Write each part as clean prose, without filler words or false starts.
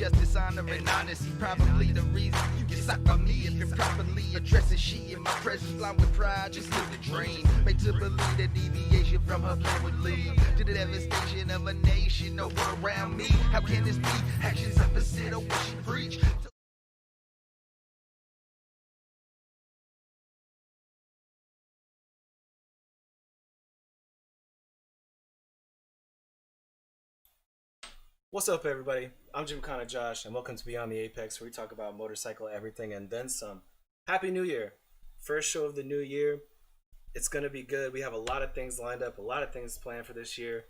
justice, honor, and honesty. Probably the reason you get sucked on me if you're properly addressing she in my presence. Line with pride, just live the dream. Made to believe that deviation from her plan would lead to the devastation of a nation over around me. How can this be? Actions opposite of what she preached. What's up, everybody? I'm Gymkhana Josh, and welcome to Beyond the Apex, where we talk about motorcycle everything and then some. Happy New Year! First show of the new year. It's going to be good. We have a lot of things lined up, a lot of things planned for this year.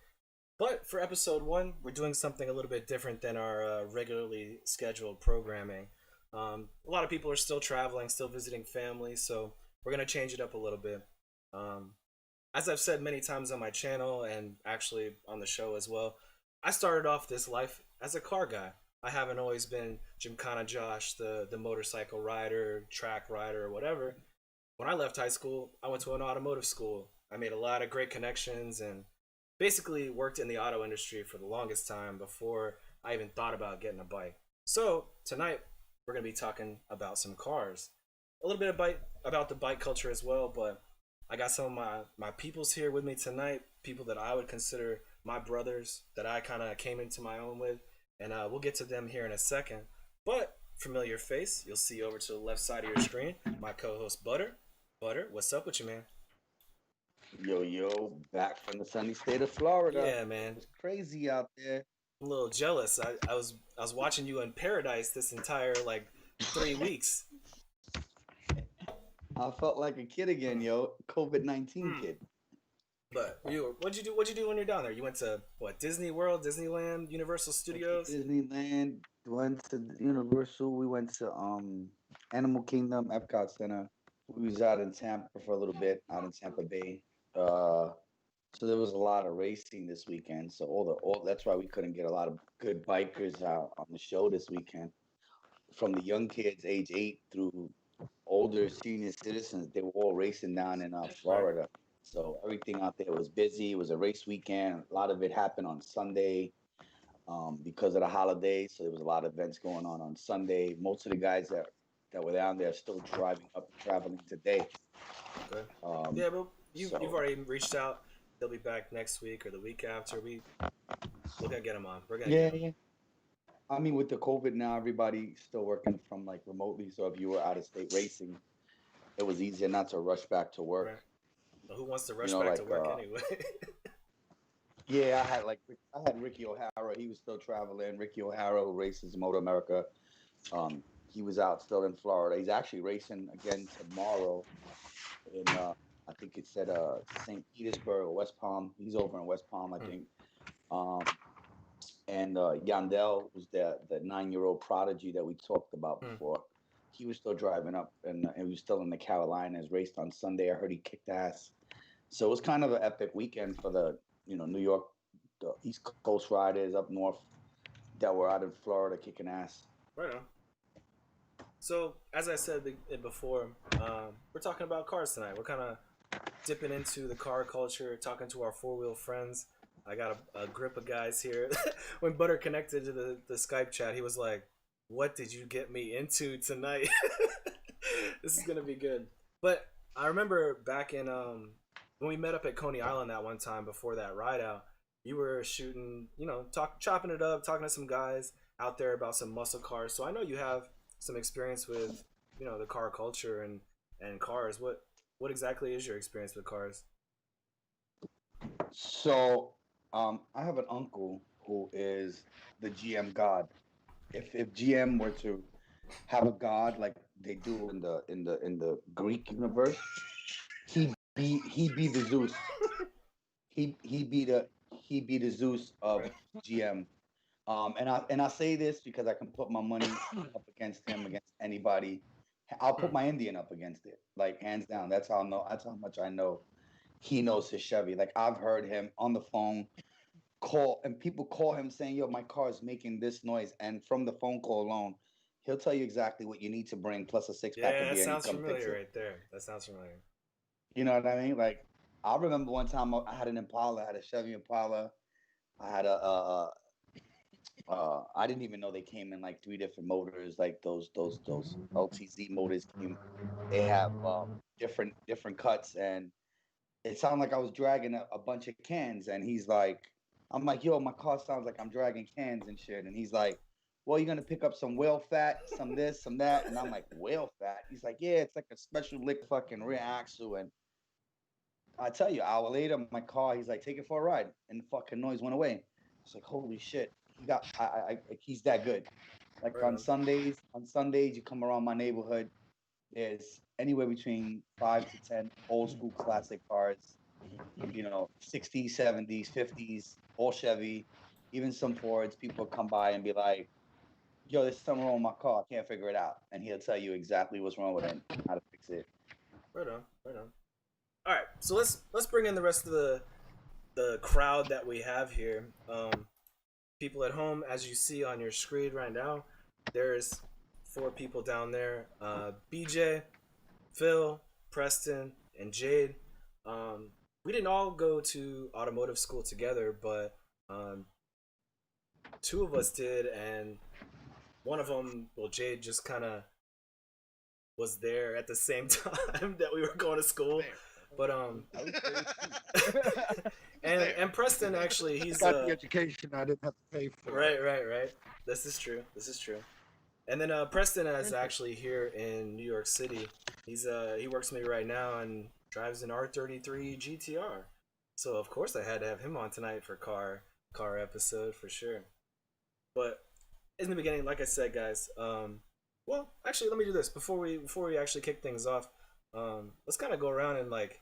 But for episode 1, we're doing something a little bit different than our regularly scheduled programming. A lot of people are still traveling, still visiting family, so we're going to change it up a little bit. As I've said many times on my channel and actually on the show as well, I started off this life as a car guy. I haven't always been Gymkhana Josh, the motorcycle rider, track rider, or whatever. When I left high school, I went to an automotive school. I made a lot of great connections and basically worked in the auto industry for the longest time before I even thought about getting a bike. So tonight, we're going to be talking about some cars. A little bit about the bike culture as well, but I got some of my peoples here with me tonight, people that I would consider my brothers that I kind of came into my own with, and we'll get to them here in a second. But familiar face, you'll see over to the left side of your screen, my co-host Butter. Butter, what's up with you, man? Yo, back from the sunny state of Florida. Yeah, man. It's crazy out there. I'm a little jealous. I was watching you in paradise this entire 3 weeks. I felt like a kid again, yo. COVID-19 kid. But what'd you do when you're down there? You went to Disney World, Disneyland, Universal Studios? Disneyland, went to Universal. We went to Animal Kingdom, Epcot Center. We was out in Tampa for a little bit, out in Tampa Bay. So there was a lot of racing this weekend. So all that's why we couldn't get a lot of good bikers out on the show this weekend. From the young kids, age 8 through older senior citizens, they were all racing down in Florida. So everything out there was busy. It was a race weekend. A lot of it happened on Sunday because of the holiday. So there was a lot of events going on Sunday. Most of the guys that were down there are still driving up and traveling today. Okay. Yeah, but you've already reached out. They'll be back next week or the week after. We're gonna get them on. We're gonna get them. Yeah. I mean, with the COVID now, everybody's still working from remotely. So if you were out of state racing, it was easier not to rush back to work. Right. Well, who wants to rush back to work anyway? Yeah, I had Ricky O'Hara. He was still traveling. Ricky O'Hara, who races Moto America, he was out still in Florida. He's actually racing again tomorrow in I think it said St. Petersburg or West Palm. He's over in West Palm, I think. And Yandel was the 9-year-old prodigy that we talked about before. He was still driving up, and he was still in the Carolinas. Raced on Sunday. I heard he kicked ass. So it was kind of an epic weekend for the New York, the East Coast riders up north that were out in Florida kicking ass. Right on. So as I said before, we're talking about cars tonight. We're kind of dipping into the car culture, talking to our four-wheel friends. I got a grip of guys here. When Butter connected to the Skype chat, he was like, "What did you get me into tonight?" This is gonna be good. But I remember back in when we met up at Coney Island that one time before that ride out, you were shooting, chopping it up, talking to some guys out there about some muscle cars. So I know you have some experience with, the car culture and cars. What exactly is your experience with cars? So I have an uncle who is the GM god. If GM were to have a god like they do in the Greek universe, he'd be the Zeus. He'd be the Zeus of GM. And I say this because I can put my money up against him, against anybody. I'll put my Indian up against it, hands down. That's how much I know. He knows his Chevy. I've heard him on the phone call, and people call him saying, "Yo, my car is making this noise," and from the phone call alone, he'll tell you exactly what you need to bring, plus a 6-pack of beer. Yeah, that sounds familiar right there. That sounds familiar. You know what I mean? I remember one time I had an Impala, I had a Chevy Impala. I had I didn't even know they came in like 3 different motors, like those LTZ motors came. They have different cuts, and it sounded like I was dragging a bunch of cans. And he's like, I'm like, yo, my car sounds like I'm dragging cans and shit. And he's like, well, you're gonna pick up some whale fat, some this, some that. And I'm like, whale fat? He's like, yeah, it's like a special lick fucking rear axle. And I tell you, an hour later, my car, he's like, take it for a ride, and the fucking noise went away. It's like, holy shit, he's that good. Like Right on. On Sundays, you come around my neighborhood, there's anywhere between 5 to 10 old school classic cars, 60s, 70s, 50s, all Chevy, even some Fords. People come by and be like, yo, there's something wrong with my car. I can't figure it out. And he'll tell you exactly what's wrong with it and how to fix it. Right on. Right on. All right, so let's bring in the rest of the crowd that we have here. People at home, as you see on your screen right now, there's 4 people down there: BJ, Phil, Preston, and Jade. We didn't all go to automotive school together, but 2 of us did, and one of them, well, Jade just kind of was there at the same time that we were going to school. But and Preston actually, he's got the education I didn't have to pay for. Right. This is true. And then Preston is actually here in New York City. He works with me right now and drives an R33 GTR. So of course I had to have him on tonight for car episode for sure. But in the beginning, like I said, guys, well, actually, let me do this before we actually kick things off. Let's kind of go around and like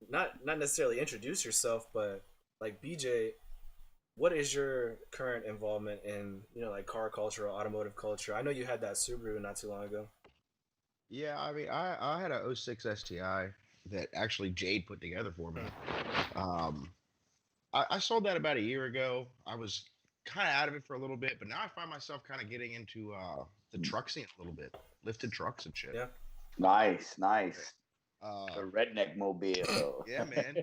not necessarily introduce yourself, but like BJ, what is your current involvement in like car culture or automotive culture? I know you had that Subaru not too long ago. Yeah, I mean, I had a '06 STI that actually Jade put together for me. Um, I sold that about a year ago. I was kind of out of it for a little bit, but now I find myself kind of getting into the truck scene a little bit, lifted trucks and shit. Yeah. Nice. The Uh, redneck mobile. yeah, man.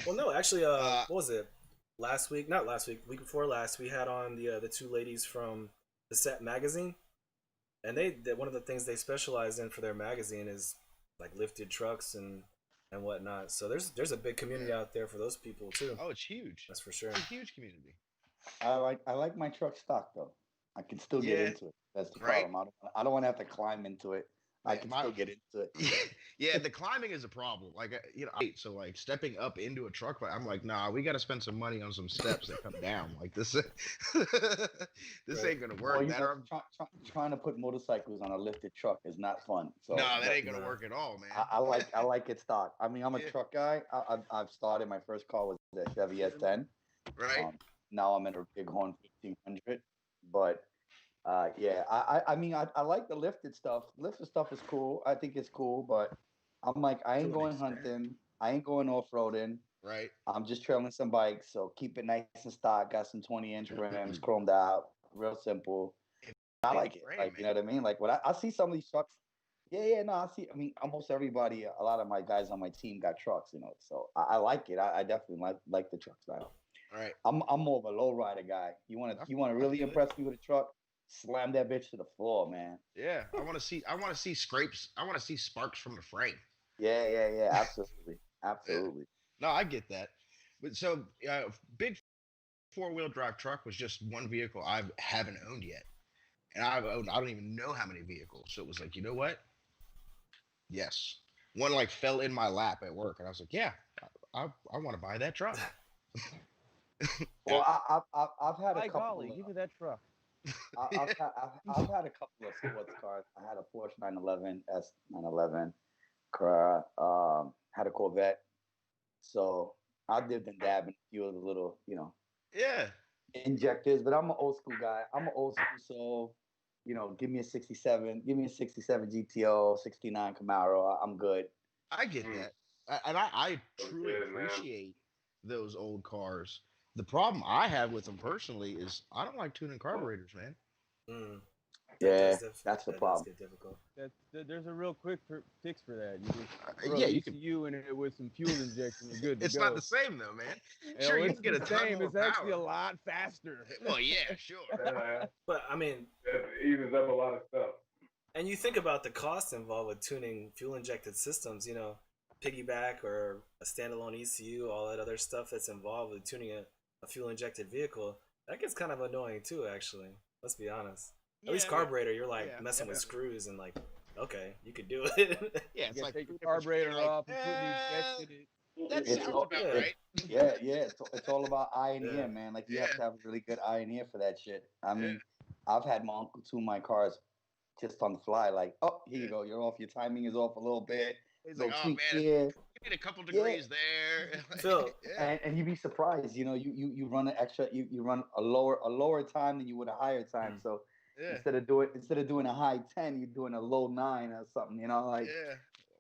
Well, no, actually, what was it? Last week, not last week, week before last, we had on the 2 ladies from the Set magazine, and one of the things they specialize in for their magazine is like lifted trucks and whatnot. So there's a big community out there for those people too. Oh, it's huge. That's for sure. It's a huge community. I like my truck stock though. I can still get Yeah, into it. That's the right. problem. I don't want to have to climb into it. I Like can my still get into it. yeah, the climbing is a problem. Like so like stepping up into a truck, I'm like, nah, we got to spend some money on some steps that come down. Like this, this ain't gonna work. Well, trying to put motorcycles on a lifted truck is not fun. So no, that ain't gonna work at all, man. I like it stock. I mean, I'm a truck guy. I've started. My first car was a Chevy S10. Right. Now I'm in a Bighorn 1500. But yeah, I mean, I like the lifted stuff. Lifted stuff is cool. I think it's cool, but I'm like, I ain't going hunting. I ain't going off roading. Right. I'm just trailing some bikes, so keep it nice and stock. Got some 20-inch rims, chromed out, real simple. I like it. Like, you know what I mean? Like when I see some of these trucks. Yeah, no, I see. I mean, almost everybody, a lot of my guys on my team got trucks, So I like it. I definitely like the truck style. All right. I'm more of a low rider guy. You want to really impress me with a truck? Slam that bitch to the floor, man. Yeah, I want to see scrapes. I want to see sparks from the frame. Yeah. Absolutely. No, I get that. But so big 4-wheel drive truck was just one vehicle I haven't owned yet, and I don't even know how many vehicles. So it was like, you know what? Yes, one like fell in my lap at work, and I was like, yeah, I want to buy that truck. Well, I've had a couple. Golly, give me that truck. I've had a couple of sports cars. I had a Porsche 911 S 911 car. Had a Corvette. So I dipped and dabbed in a few of the little, Yeah. injectors. But I'm an old school guy. I'm an old school, so give me a 67, give me a 67 GTO, 69 Camaro. I'm good. I get that, and I truly appreciate those old cars. The problem I have with them personally is I don't like tuning carburetors, man. Yeah, that's the that does problem. get difficult. There's a real quick fix for that. You just throw Yeah, you can. ECU in it with some fuel injection. You're good to It's go. not the same though, man. Hell, Sure, you it's can get a the ton same. more It's actually a power. lot faster. Well, yeah, sure. But I mean, It eases up a lot of stuff. and you think about the cost involved with tuning fuel injected systems, you know, piggyback or a standalone ECU, all that other stuff that's involved with tuning a fuel injected vehicle. That gets kind of annoying too, actually. Let's be honest. At least Yeah, carburetor, you're like yeah, messing with yeah. screws and like, okay, you could do it. Yeah, You it's gotta like take the different carburetor like, off and put the injection in. that It's sounds all, about Yeah. it, right. yeah. It's all about eye and Yeah. ear, man. Like you have Yeah. to have really good eye and ear for that shit. I Yeah. mean, I've had my uncle tune my cars just on the fly. Like, oh, here you Yeah. go. You're off. Your timing is off a little bit. He's like, Little oh tweak man, here. you need a couple Yeah. degrees there. Phil, Yeah. And you'd be surprised, you know, you run an extra, you run a lower time than you would a higher time. So Yeah. instead of doing a high 10, you're doing a low 9 or something, you know, like Yeah.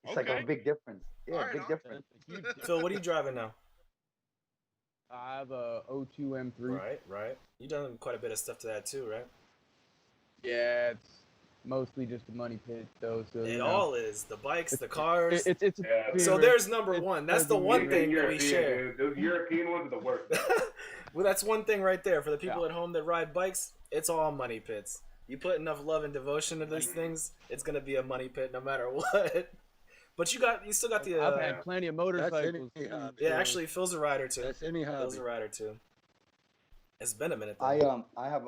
it's like a Okay. big difference. Yeah, All right, big on. difference. That's a huge Phil, what are you driving now? I have a 02 M3. Right. You done quite a bit of stuff to that too, right? Yeah, it's mostly just a money pit though. So It you know, all is the bikes, the cars. It's Yeah. So there's number one. That's the one Even thing that we European, share. dude. Those European ones are the worst. Well, that's one thing right there for the people Yeah. at home that ride bikes. It's all money pits. You put enough love and devotion to these things, it's gonna be a money pit no matter what. But you still got the. I've had plenty of motorcycles. any too, hobby. Yeah, so- actually, Phil's a rider too. That's any Phil's hobby. a rider too. It's been a minute. Though. I have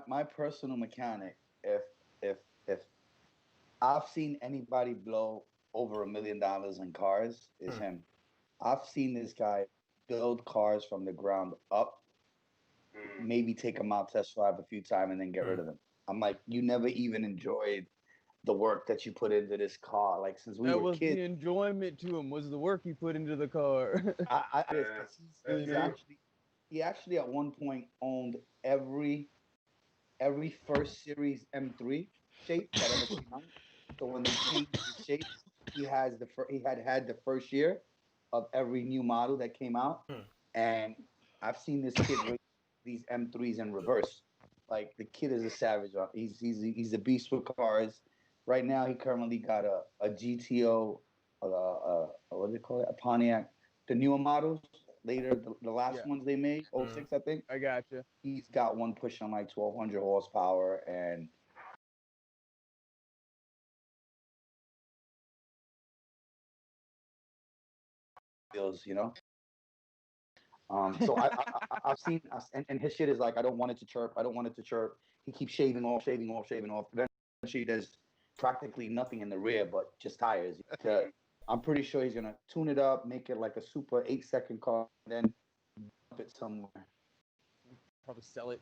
my personal mechanic. If I've seen anybody blow over $1 million in cars, is him. I've seen this guy build cars from the ground up. Maybe take them out test drive a few times and then get rid of them. I'm like, you never even enjoyed the work that you put into this car. Like since we That were was kids, the enjoyment to him. Was the work he put into the car. he actually at one point owned every first series M3 shape that ever came out. So when they changed the shape, he had the first year of every new model that came out, and I've seen this kid race these M3s in reverse. Like the kid is a savage. He's a beast with cars. Right now, he currently got a GTO, what do they call it? A Pontiac. The newer models, later the last ones they made, 06, I think. I gotcha. He's got one pushing like 1,200 horsepower and. You know. So I've seen, and his shit is like, I don't want it to chirp. I don't want it to chirp. He keeps shaving off. Eventually, there's practically nothing in the rear but just tires. I'm pretty sure he's gonna tune it up, make it like a super 8-second car, then dump it somewhere. Probably sell it.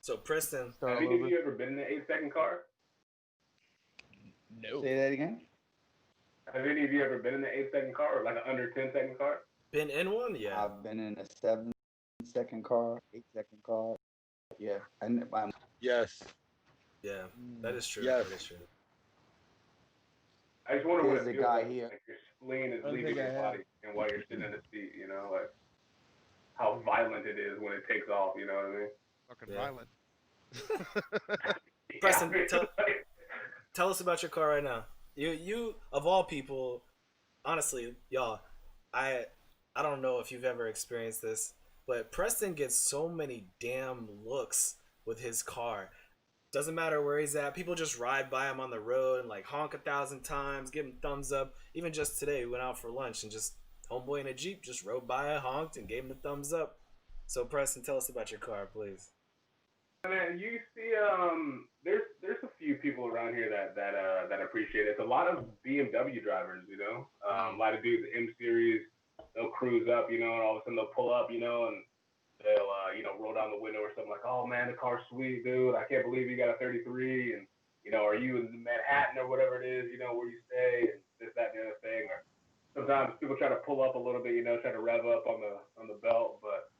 So Preston, Start Have all any over. of you ever been in an 8-second car? No. Say that again. Have any of you ever been in an 8-second car or like an under 10-second car? been in one? Yeah. I've been in a 7-second car, 8-second car. Yeah, and Yes. Yeah, that is true. Yes. That is true. I just wonder what Here's it a feels guy like. here. Like your spleen is I don't leaving think I your have. body, and while you're sitting in the seat, you know, like how violent it is when it takes off. You know what I mean? Fucking Yeah. violent. Preston, Yeah, Tell us about your car right now. You of all people, honestly, y'all, I don't know if you've ever experienced this, but Preston gets so many damn looks with his car. Doesn't matter where he's at. People just ride by him on the road and like honk 1,000 times, give him thumbs up. Even just today, we went out for lunch and just homeboy in a Jeep just rode by, honked, and gave him the thumbs up. So Preston, tell us about your car, please. man, you see, there's a few people around here that appreciate it. It's a lot of BMW drivers, you know. A lot of dudes M series, they'll cruise up, you know, and all of a sudden they'll pull up, you know, and they'll roll down the window or something like, oh man, the car's sweet, dude. I can't believe you got a 33, and you know, are you in Manhattan or whatever it is, you know, where you stay, and this, that, and the other thing. Or sometimes people try to pull up a little bit, you know, try to rev up on the belt, but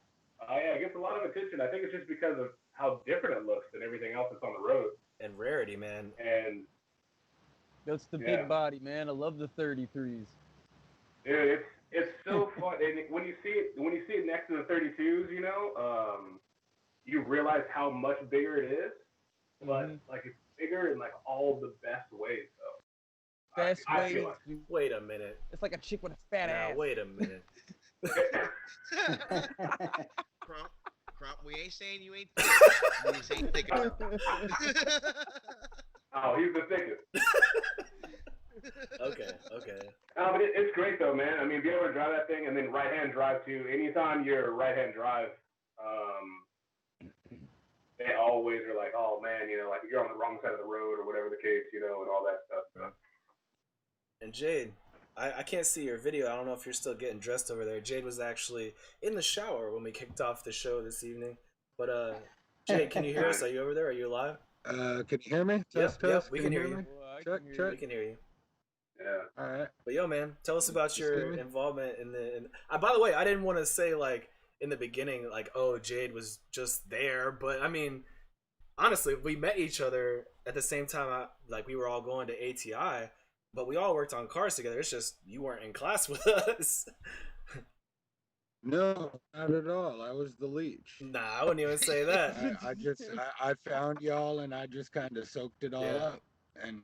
yeah, it gets a lot of attention. I think it's just because of how different it looks than everything else that's on the road. And rarity, man. And That's the Yeah. big body, man. I love the 33s. dude, it's so fun. And when you see it next to the 32s, you know, you realize how much bigger it is. but like it's bigger in like all the best ways. So Best I way. feel like Wait a minute. It's like a chick with a fat Now ass. wait a minute. Crump, we ain't saying you ain't thick. We just ain't thick enough. oh, he's the thickest. Okay. But it's great though, man. I mean, if you ever drive that thing and then right-hand drive too, anytime you're right-hand drive, they always are like, oh man, you know, like you're on the wrong side of the road or whatever the case, you know, and all that stuff. So. And Jade, I can't see your video. I don't know if you're still getting dressed over there. Jade was actually in the shower when we kicked off the show this evening. But Jade, can you hear us? Are you over there? Are you live? Can you hear me? Yep, we can hear you. Check. We can hear you. Yeah. All right. But yo, man, tell us about your involvement in the. By the way, I didn't want to say like in the beginning, like, oh, Jade was just there, but I mean, honestly, we met each other at the same time. Like we were all going to ATI, but we all worked on cars together. It's just you weren't in class with us. No, not at all. I was the leech. Nah, I wouldn't even say that. I found y'all and I just kind of soaked it all up. And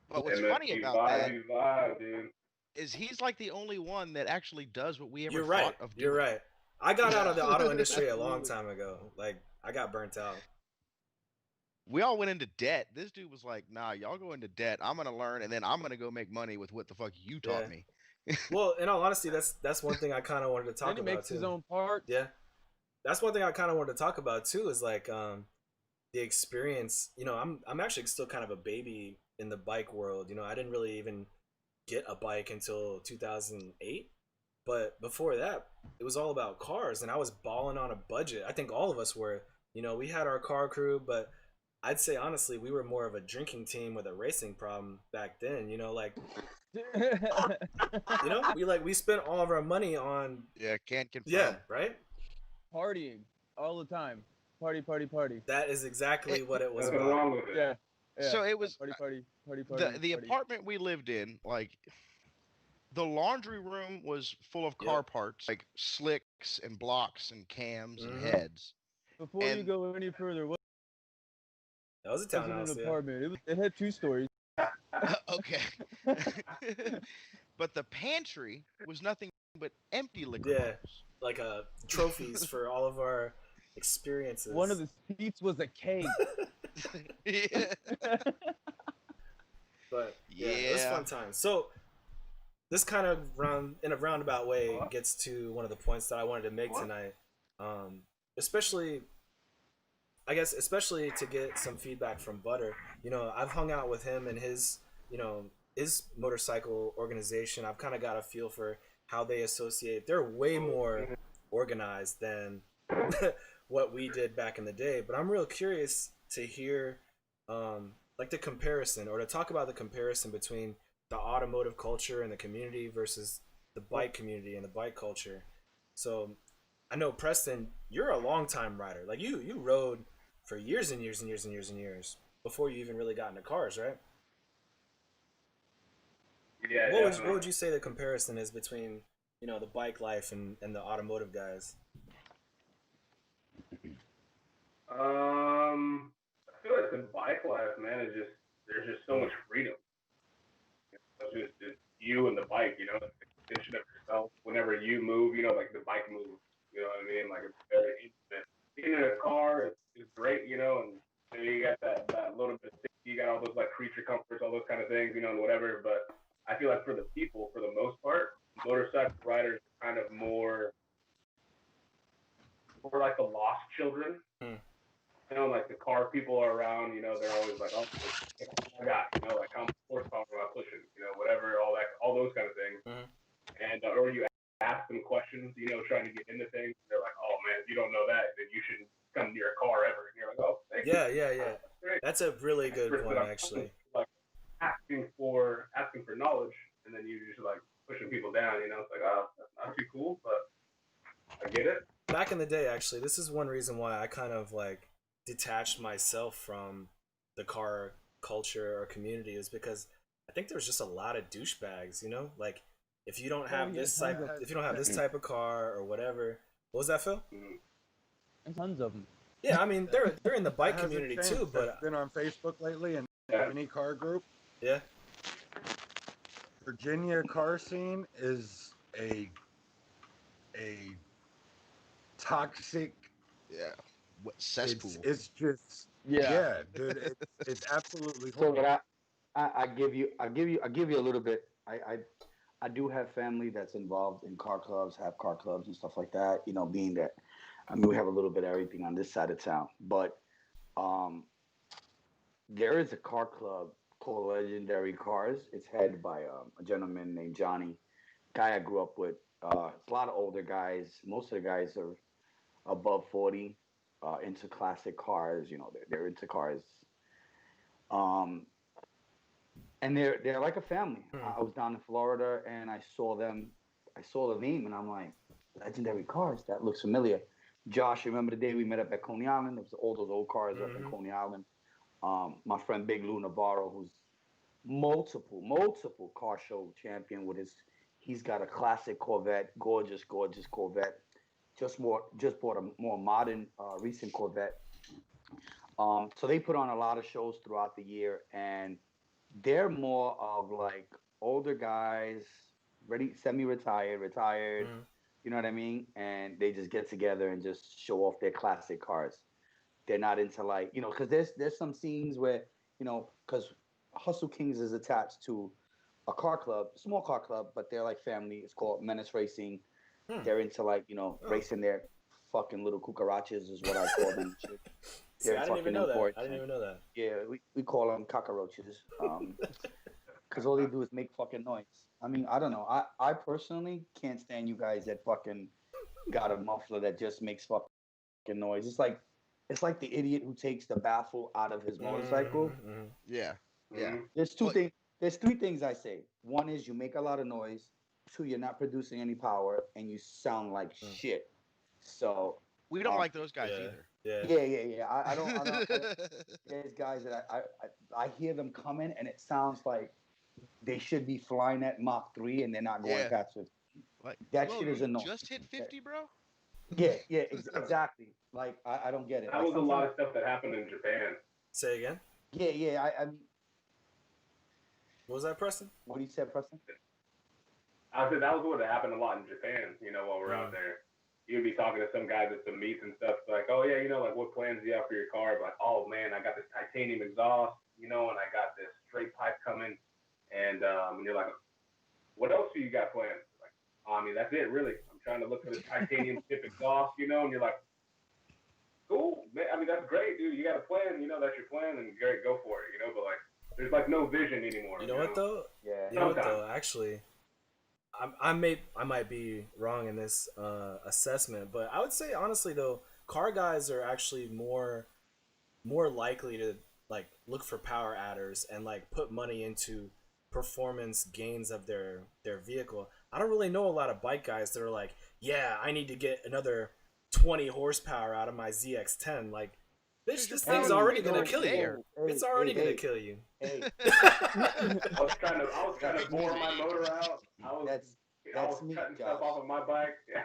But what's man, funny you about that vibe, dude. is he's like the only one that actually does what we ever You're thought right. of doing. You're right. I got out of the auto industry a long time ago. Like I got burnt out. We all went into debt. This dude was like, nah, y'all go into debt. I'm going to learn, and then I'm going to go make money with what the fuck you taught me. Well, in all honesty, that's one thing I kind of wanted to talk And he about makes too. his own parts. Yeah, that's one thing I kind of wanted to talk about too. Is like the experience. You know, I'm actually still kind of a baby in the bike world. You know, I didn't really even get a bike until 2008. But before that, it was all about cars, and I was balling on a budget. I think all of us were. You know, we had our car crew, but I'd say honestly, we were more of a drinking team with a racing problem back then. You know, like, you know, we spent all of our money on Can't confirm. yeah, right. Partying all the time. Party. That is exactly what it was Nothing about. wrong with it. Yeah. So it was Party. the apartment we lived in, like the laundry room was full of car parts, like slicks and blocks and cams and heads. Before you and- go any further, what That was a was in townhouse. an Yeah. apartment? It had 2 stories. Okay. But the pantry was nothing but empty liquor Yeah. bottles. Like trophies for all of our experiences. One of the seats was a keg. Yeah. But yeah, it was fun times. So this kind of in a roundabout way gets to one of the points that I wanted to make tonight. Especially to get some feedback from Butter. You know, I've hung out with him and his motorcycle organization. I've kind of got a feel for how they associate. They're way more organized than what we did back in the day. But I'm real curious to hear like the comparison, or to talk about the comparison between the automotive culture and the community versus the bike community and the bike culture. So I know, Preston, you're a long-time rider. Like you rode for years and years and years and years and years before you even really got into cars, right? Yeah. What would you say the comparison is between, you know, the bike life and the automotive guys? I feel like the bike life, man, there's just so much freedom. It's just you and the bike, you know, it's an extension of yourself. Whenever you move, you know, like the bike moves, you know what I mean? Like it's very intimate. Being in a car is great, you know, and you got that little bit of safety, you got all those like creature comforts, all those kind of things, you know, and whatever. But I feel like for the people, for the most part, motorcycle riders are kind of more like the lost children. You know, like the car people are around, you know, they're always like, oh, I got, you know, like how much horsepower am I pushing, you know, whatever, all those kind of things. And or you ask them questions, you know, trying to get into things. They're like, oh man, if you don't know that, then you shouldn't come near a car ever. And you're like, oh, thank you. Yeah. That's a really good point, actually. Like asking for knowledge, and then you just like pushing people down. You know, it's like, oh, that's not too cool, but I get it. Back in the day, actually, this is one reason why I kind of like detached myself from the car culture or community, is because I think there's just a lot of douchebags, you know, like if you don't have this type of car or whatever. What was that, Phil? And tons of them. Yeah, I mean they're in the That bike hasn't community changed. too, but I've been on Facebook lately and Yeah. any car group. yeah, Virginia car scene is a toxic. Yeah. What It's cesspool? it's just Yeah. dude. It's absolutely So horrible. what I give you a little bit. I do have family that's involved in car clubs, have car clubs and stuff like that. You know, being that I mean we have a little bit of everything on this side of town, but um, there is a car club called Legendary Cars. It's headed by a gentleman named Johnny, guy I grew up with. It's a lot of older guys. Most of the guys are above 40, into classic cars. You know, they're into cars. Um, and they're like a family. I was down in Florida and I saw them. I saw the name and I'm like, Legendary Cars. That looks familiar. Josh, remember the day we met up at Coney Island? There was all those old cars up in Coney Island. My friend Big Lou Navarro, who's multiple car show champion with his. He's got a classic Corvette, gorgeous Corvette. Just bought a more modern, recent Corvette. So they put on a lot of shows throughout the year, and they're more of like older guys, ready, semi-retired, retired. You know what I mean? And they just get together and just show off their classic cars. They're not into like, you know, because there's some scenes where, you know, because Hustle Kings is attached to a car club, small car club, but they're like family. It's called Menace Racing. They're into like, you know, racing their fucking little cucarachas is what I call them. See, They're I didn't even fucking know that. imports. I didn't even know that. Yeah, we call them cockroaches. Because all they do is make fucking noise. I mean, I don't know. I personally can't stand you guys that fucking got a muffler that just makes fucking noise. It's like the idiot who takes the baffle out of his motorcycle. Yeah. Yeah. There's But- There's three things I say. One is you make a lot of noise. Two, you're not producing any power, and you sound like shit. So We don't like those guys Yeah. either. yeah. I don't. There's guys that I hear them coming, and it sounds like they should be flying at Mach 3, and they're not going Yeah. past 50. Like, That bro, shit is you annoying. just hit 50, bro? Yeah, exactly. Like I don't get it. That Like, was a lot sometimes- of stuff that happened in Japan. Say again. Yeah. I mean, What was that, Preston? what he said, Preston? I said that was what happened a lot in Japan, you know, while we're out there. You'd be talking to some guys at some meets and stuff, like, oh yeah, you know, like what plans do you have for your car? But like, oh man, I got this titanium exhaust, you know, and I got this straight pipe coming, and you're like, what else do you got planned? Like, I mean, that's it, really. I'm trying to look for this titanium tip exhaust, you know, and you're like, cool, man. I mean, that's great, dude. You got a plan, you know, that's your plan, and great, go for it, you know. But like, there's like no vision anymore. You know what though? Yeah. You know what though? Actually, I might be wrong in this assessment, but I would say honestly though, car guys are actually more likely to like look for power adders and like put money into performance gains of their vehicle. I don't really know a lot of bike guys that are like, yeah, I need to get another 20 horsepower out of my ZX10. Like, bitch, this thing's already gonna kill you. It's already gonna kill you. Hey, I was trying to bore my motor out. I was that's me, cutting Josh. stuff off of my bike. Yeah.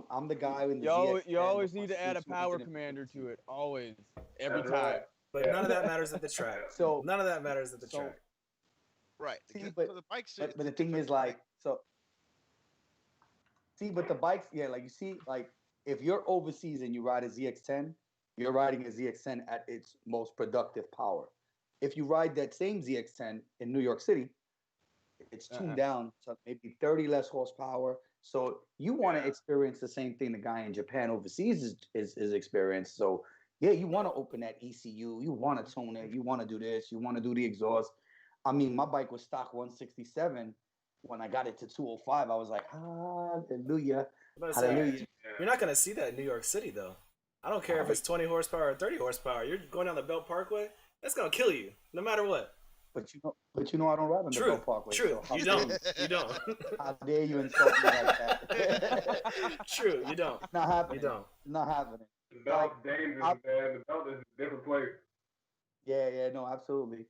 I'm the guy in the You always ZX10 need to add a power commander to it. Always. Every That's time. right. But none of that matters at the track. So None of that matters at the so- track. Right. See, Because but- for the bikes, but it's the a thing different is like thing. so. See, but the bikes, yeah, like you see, like if you're overseas and you ride a ZX10, you're riding a ZX10 at its most productive power. If you ride that same ZX10 in New York City, it's tuned down to maybe 30 less horsepower. So you want to experience the same thing the guy in Japan overseas is experienced. So yeah, you want to open that ECU, you want to tone it, you want to do this, you want to do the exhaust. I mean, my bike was stock 167. When I got it to 205, I was like, hallelujah, I'm about to say, hallelujah. you're not gonna see that in New York City though. I don't care if it's 20 horsepower or 30 horsepower. You're going down the Belt Parkway, that's gonna kill you, no matter what. But you know, I don't ride on the True, Belt Parkway. true. So how You dare don't. You don't. How dare you insult me like that? True. You don't. Not happening. You don't. Not happening. The belt's dangerous, man. The belt is a different place. Yeah, no, absolutely.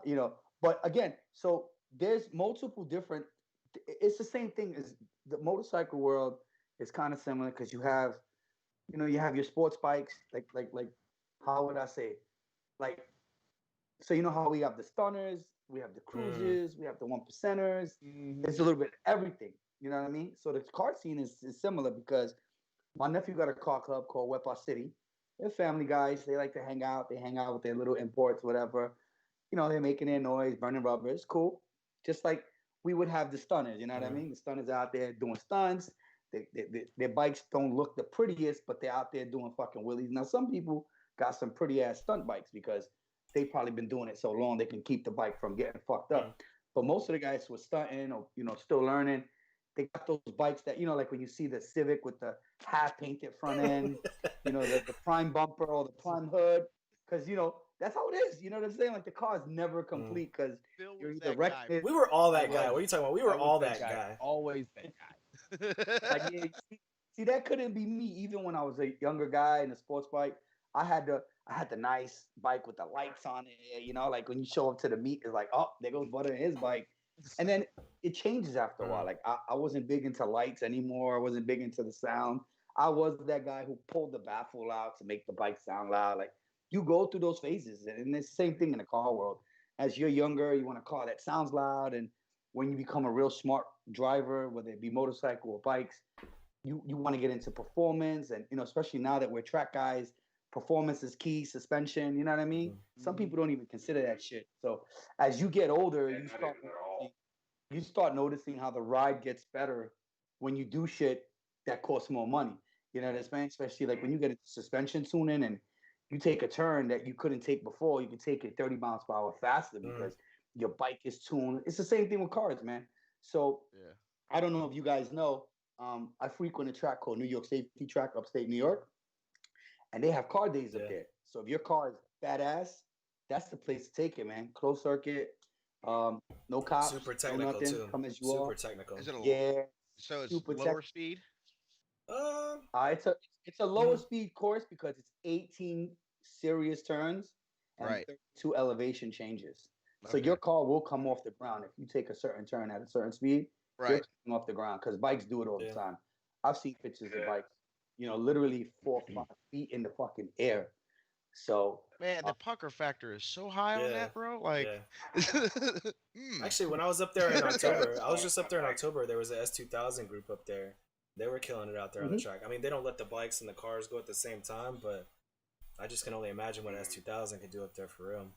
You know, but again, so there's multiple different. It's the same thing as the motorcycle world is kind of similar because you have You have your sports bikes, like how would I say, like so how we have the stunners, we have the Mm. cruisers, we have the one percenters. Hmm. It's a little bit of everything. You know what I mean? So the car scene is similar because my nephew got a car club called Wepa City. They're family guys. They like to hang out. They hang out with their little imports, whatever. They're making their noise, burning rubber. It's cool. Just like we would have the stunners. You know what I Mm. mean? The stunners out there doing stunts. Their bikes don't look the prettiest, but they're out there doing fucking wheelies. Now, some people got some pretty ass stunt bikes because they've probably been doing it so long they can keep the bike from getting fucked Mm. up. But most of the guys who are stunting or still learning, they got those bikes that like when you see the Civic with the half painted front end, the prime bumper or the prime hood, because that's how it is. You know what I'm saying? Like the car is never Mm. complete because Phil you're was either that guy. wrecking it. We were all I that guy. What was. are you talking about? We I were was all that that guy. guy. Always that guy. Like yeah, see that couldn't be me even when I was a younger guy in a sports bike. I had the nice bike with the lights on it. Like when you show up to the meet, it's like, oh, there goes Butter in his bike. And then it changes after a while. Mm. Like I wasn't big into lights anymore. I wasn't big into the sound. I was that guy who pulled the baffle out to make the bike sound loud. Like you go through those phases, and it's the same thing in the car world. As you're younger, you want a car that sounds loud, and when you become a real smart driver, whether it be motorcycle or bikes, you want to get into performance, and especially now that we're track guys, performance is key. Suspension, you know what I mean? Mm. Some Hmm. people don't even consider that shit. So as you get older, Yeah, not even at all. you start noticing how the ride gets better when you do shit that costs more money. You know what I'm saying? Especially like when you get into suspension tuning and you take a turn that you couldn't take before, you can take it 30 miles per hour faster Mm. because your bike is tuned. It's the same thing with cars, man. So Yeah. I don't know if you guys know, I frequent a track called New York Safety Track, upstate New York, and they have car days up Yeah. there. So if your car is badass, that's the place to take it, man. Closed circuit, no cops, Super no technical nothing. too. Come as you are. Super technical. Is it a Yeah, so it's super tech. lower speed? Um. It's a lower Mhm. speed course because it's 18 serious turns and Right. 32 elevation changes. So Okay. your car will come off the ground if you take a certain turn at a certain speed. You're Right. coming off the ground because bikes do it all the Yeah. time. I've seen pictures of Yeah. bikes, literally 4 or 5 feet in the fucking air. So, Man, uh, the pucker factor is so high on Yeah. that, bro. Like, Yeah. mm, Actually, when I was up there in Yeah, you gotta October, I was focus just up on there in bike. October. There was a S2000 group up there. They were killing it out there on the mhm. track. I mean, they don't let the bikes and the cars go at the same time, but I just can only imagine what S2000 could do up there for real.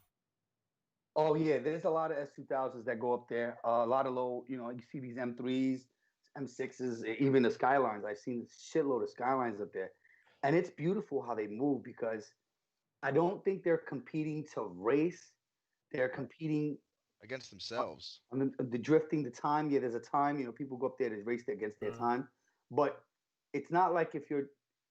Oh yeah, there's a lot of S2000s that go up there. A lot of low, you see these M3s, M6s, even the Skylines. I've seen a shitload of Skylines up there, and it's beautiful how they move because I don't think they're competing to race. They're competing against on, themselves. on the drifting, the time. Yeah, there's a time. People go up there to race against their Mm. time, but it's not like if you're,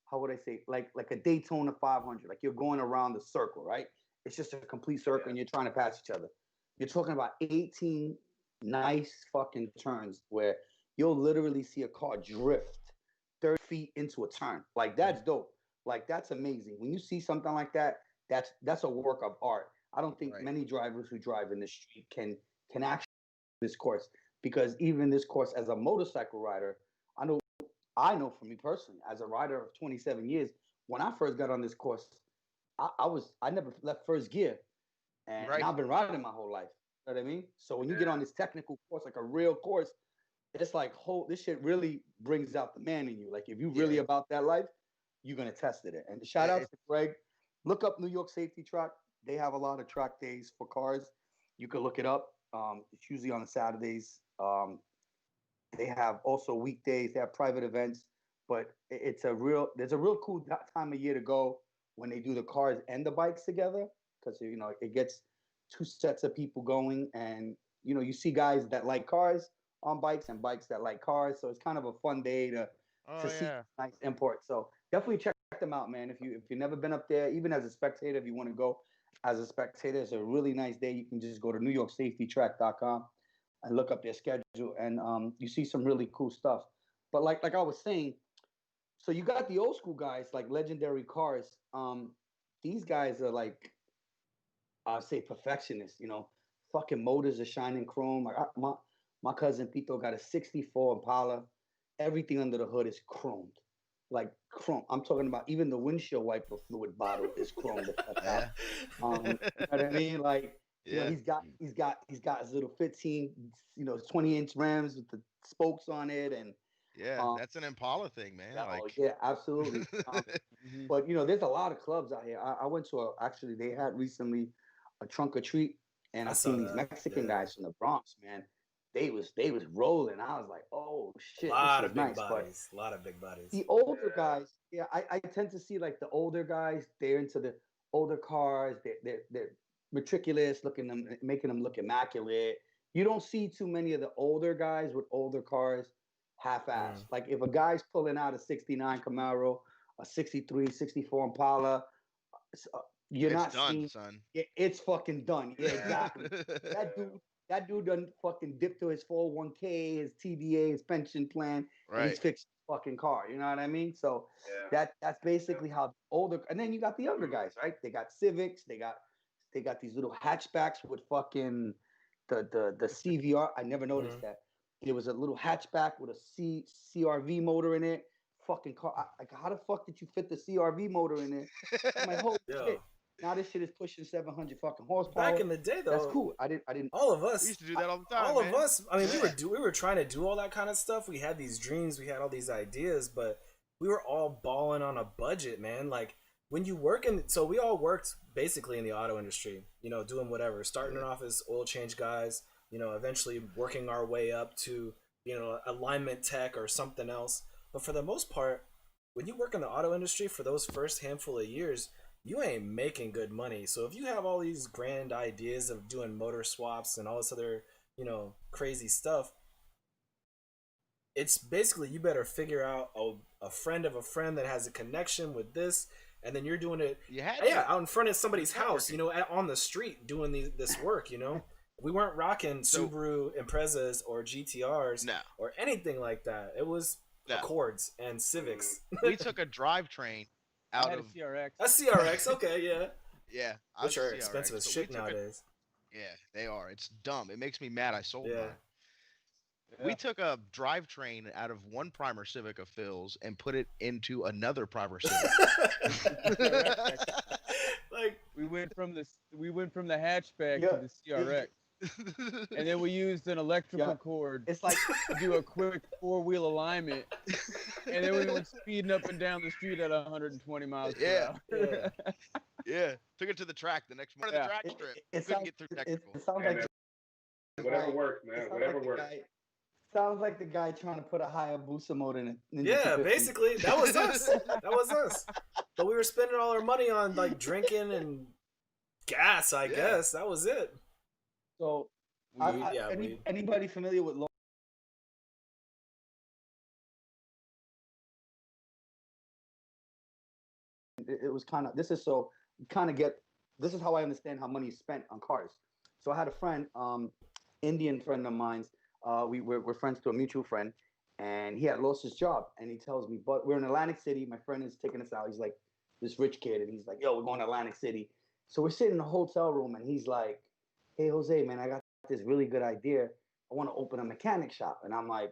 how would I say, like a Daytona 500, like you're going around the circle, right? It's just a complete circle, Yeah. and you're trying to pass each other. You're talking about 18 nice fucking turns where you'll literally see a car drift 30 feet into a turn. Like Mm. that's dope. Like that's amazing. When you see something like that, that's a work of art. I don't think Right. many drivers who drive in the street can actually do this course because even this course as a motorcycle rider, I know for me personally, as a rider of 27 years, when I first got on this course, I never left first gear, and Right. I've been riding my whole life. You know what I mean? So when you get Yeah. on this technical course, like a real course, it's like this shit really brings out the man in you. Like if you really Yeah. about that life, you're gonna test it. And shout out It, to Greg. Look up New York Safety Track. They have a lot of track days for cars. You can look it up. It's usually on the Saturdays. They have also weekdays. They have private events, but there's a real cool time of year to go when they do the cars and the bikes together because it gets two sets of people going, and you see guys that like cars on bikes and bikes that like cars. So it's kind of a fun day to oh see yeah. nice imports. So definitely check them out, man. If you've never been up there, even as a spectator, if you want to go as a spectator, it's a really nice day. You can just go to newyorksafetytrack.com and look up their schedule, and you see some really cool stuff. But like I was saying, so you got the old school guys like legendary cars. These guys are like I say perfectionists. Fucking motors are shining chrome. Like my cousin Pito got a '64 Impala. Everything under the hood is chromed. like chrome. I'm talking about even the windshield wiper fluid bottle is chrome. Yeah. You know what I mean? Like, you know, Yeah. he's got his little 15, 20-inch rims with the spokes on it, and Yeah. That's an Impala thing, man. oh Like. yeah, absolutely. Mhm. But there's a lot of clubs out here. I went to actually they had recently a trunk or treat, and I I saw seen these that. Mexican Yeah. guys from the Bronx, man. They was rolling. I was like, oh A shit, this lot is of big nice. But bodies. A lot of big bodies. the older guys, yeah, I tend to see like the older guys. They're into the older cars. They're meticulous, making them look immaculate. You don't see too many of the older guys with older cars half-assed. Mm. Like if a guy's pulling out a '69 Camaro, a '63, '64 Impala, you're It's not done, seeing. son. It's fucking done. Yeah, exactly. That dude doesn't fucking dip to his 401k, his TDA, his pension plan, and he's Right. fixing his fucking car. You know what I mean? So Yeah. that's basically how the older. And then you got the younger guys, right? They got Civics. They got these little hatchbacks with fucking the CVR. I never noticed that. There was a little hatchback with a CRV motor in it. Fucking car. Like, how the fuck did you fit the CRV motor in it? I'm like, holy Yo. shit. Now this shit is pushing 700 fucking horsepower. Back in the day, though, That's cool. I didn't. all of us We used to do that all the time. all man. of us, I mean, Yeah. we were trying to do all that kind of stuff. We had these dreams, we had all these ideas, but we were all balling on a budget, man. Like when you work in, so we all worked basically in the auto industry, doing whatever, starting off as oil change guys, eventually working our way up to, alignment tech or something else. But for the most part, when you work in the auto industry for those first handful of years, you ain't making good money. So if you have all these grand ideas of doing motor swaps and all this other, crazy stuff, it's basically you better figure out a friend of a friend that has a connection with this, and then you're doing it, You had yeah, to. out in front of somebody's house, on the street doing this work, We weren't rocking So- Subaru Imprezas or GTRs No. or anything like that. It was No. Accords and Civics. We took a drivetrain I out had a of. CRX. A CRX, okay, yeah. Yeah. I Which was are a expensive CRX, as so we shit took a- nowadays. Yeah, they are. It's dumb. It makes me mad. I sold Yeah. mine. We took a drivetrain out of one Primer Civic of Phil's and put it into another Primer Civic. Like We went from the hatchback Yeah. to the CRX, and then we used an electrical Yeah. cord It's like to do a quick four-wheel alignment, and then we went speeding up and down the street at 120 miles per Yeah. hour. Yeah. Yeah, took it to the track the next morning. Yeah. The track it, strip. it, it Couldn't sounds get through it, technical. it sounds Hey, like man, the whatever guy- works, it man. sounds Whatever like the works. guy- Sounds like the guy trying to put a Hayabusa motor in a Ninja Yeah, 250. basically, that was us. That was us. But we were spending all our money on like drinking and gas, I Yeah. guess. That was it. So, anybody familiar with it was kind of this is how I understand how money is spent on cars. So I had a friend, Indian friend of mine. We're friends to a mutual friend, and he had lost his job. And he tells me, but we're in Atlantic City. My friend is taking us out. He's like this rich kid, and he's like, yo, we're going to Atlantic City. So we're sitting in a hotel room, and he's like, hey, Jose, man, I got this really good idea. I want to open a mechanic shop. And I'm like,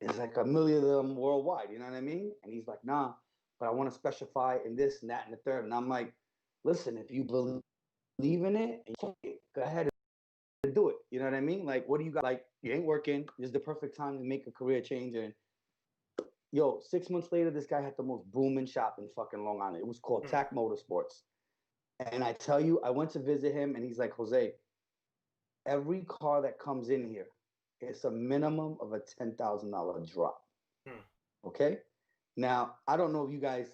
there's like a million of them worldwide. You know what I mean? And he's like, nah, but I want to specify in this and that and the third. And I'm like, listen, if you believe in it, go ahead and do it. You know what I mean? Like, what do you got? Like, you ain't working. This is the perfect time to make a career change. And yo, 6 months later, this guy had the most booming shop in fucking Long Island. It was called TAC Motorsports. And I tell you, I went to visit him, and he's like, Jose, every car that comes in here, it's a minimum of a $10,000 drop. Okay? Now, I don't know if you guys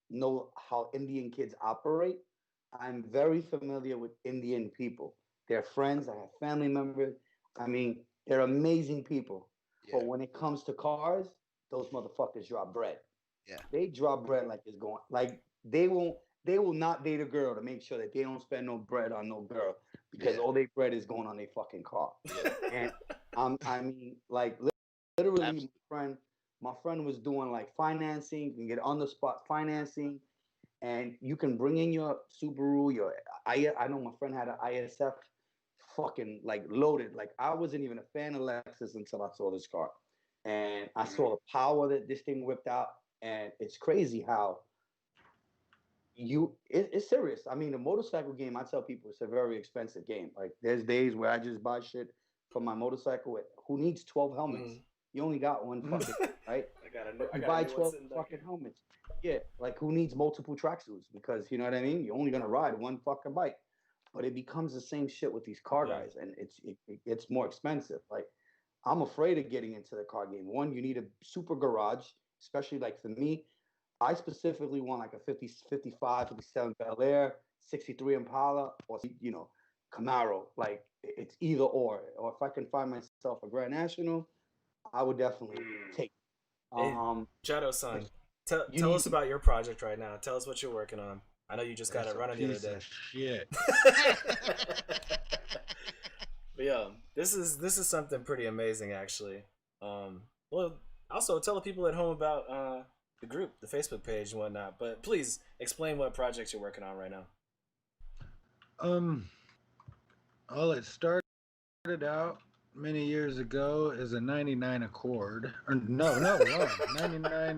know how Indian kids operate. I'm very familiar with Indian people. They're friends. I have family members. I mean, they're amazing people. Yeah. But when it comes to cars, those motherfuckers drop bread. Yeah. They drop bread like it's going, like they will not date a girl to make sure that they don't spend no bread on no girl because all their bread is going on their fucking car. And I mean, like literally, my friend was doing like financing. You can get on the spot financing, and you can bring in your Subaru. I know my friend had an ISF, fucking like loaded. Like I wasn't even a fan of Lexus until I saw this car, and I saw the power that this thing whipped out. And it's crazy how it's serious. I mean, the motorcycle game, I tell people it's a very expensive game. Like there's days where I just buy shit for my motorcycle. Who needs 12 helmets? You only got one fucking right. I You got buy a new one 12 sitting back fucking here. helmets. Yeah, like who needs multiple tracksuits? Because you know what I mean. You're only gonna ride one fucking bike, but it becomes the same shit with these car guys, and it's more expensive. Like I'm afraid of getting into the car game. One, you need a super garage, especially like for me. I specifically want like a 50, 55, 57 Bel Air, 63 Impala, or Camaro. Like it's either or. Or if I can find myself a Grand National, I would definitely take. Hey, Jado-san, tell need us about your project right now. Tell us what you're working on. I know you just got That's it a running the other piece day. of shit. But yeah, this is something pretty amazing actually. Well, also tell the people at home about the group, the Facebook page and whatnot. But please explain what projects you're working on right now. Well, it started out many years ago as a 99 Accord. Or no, wrong. 99.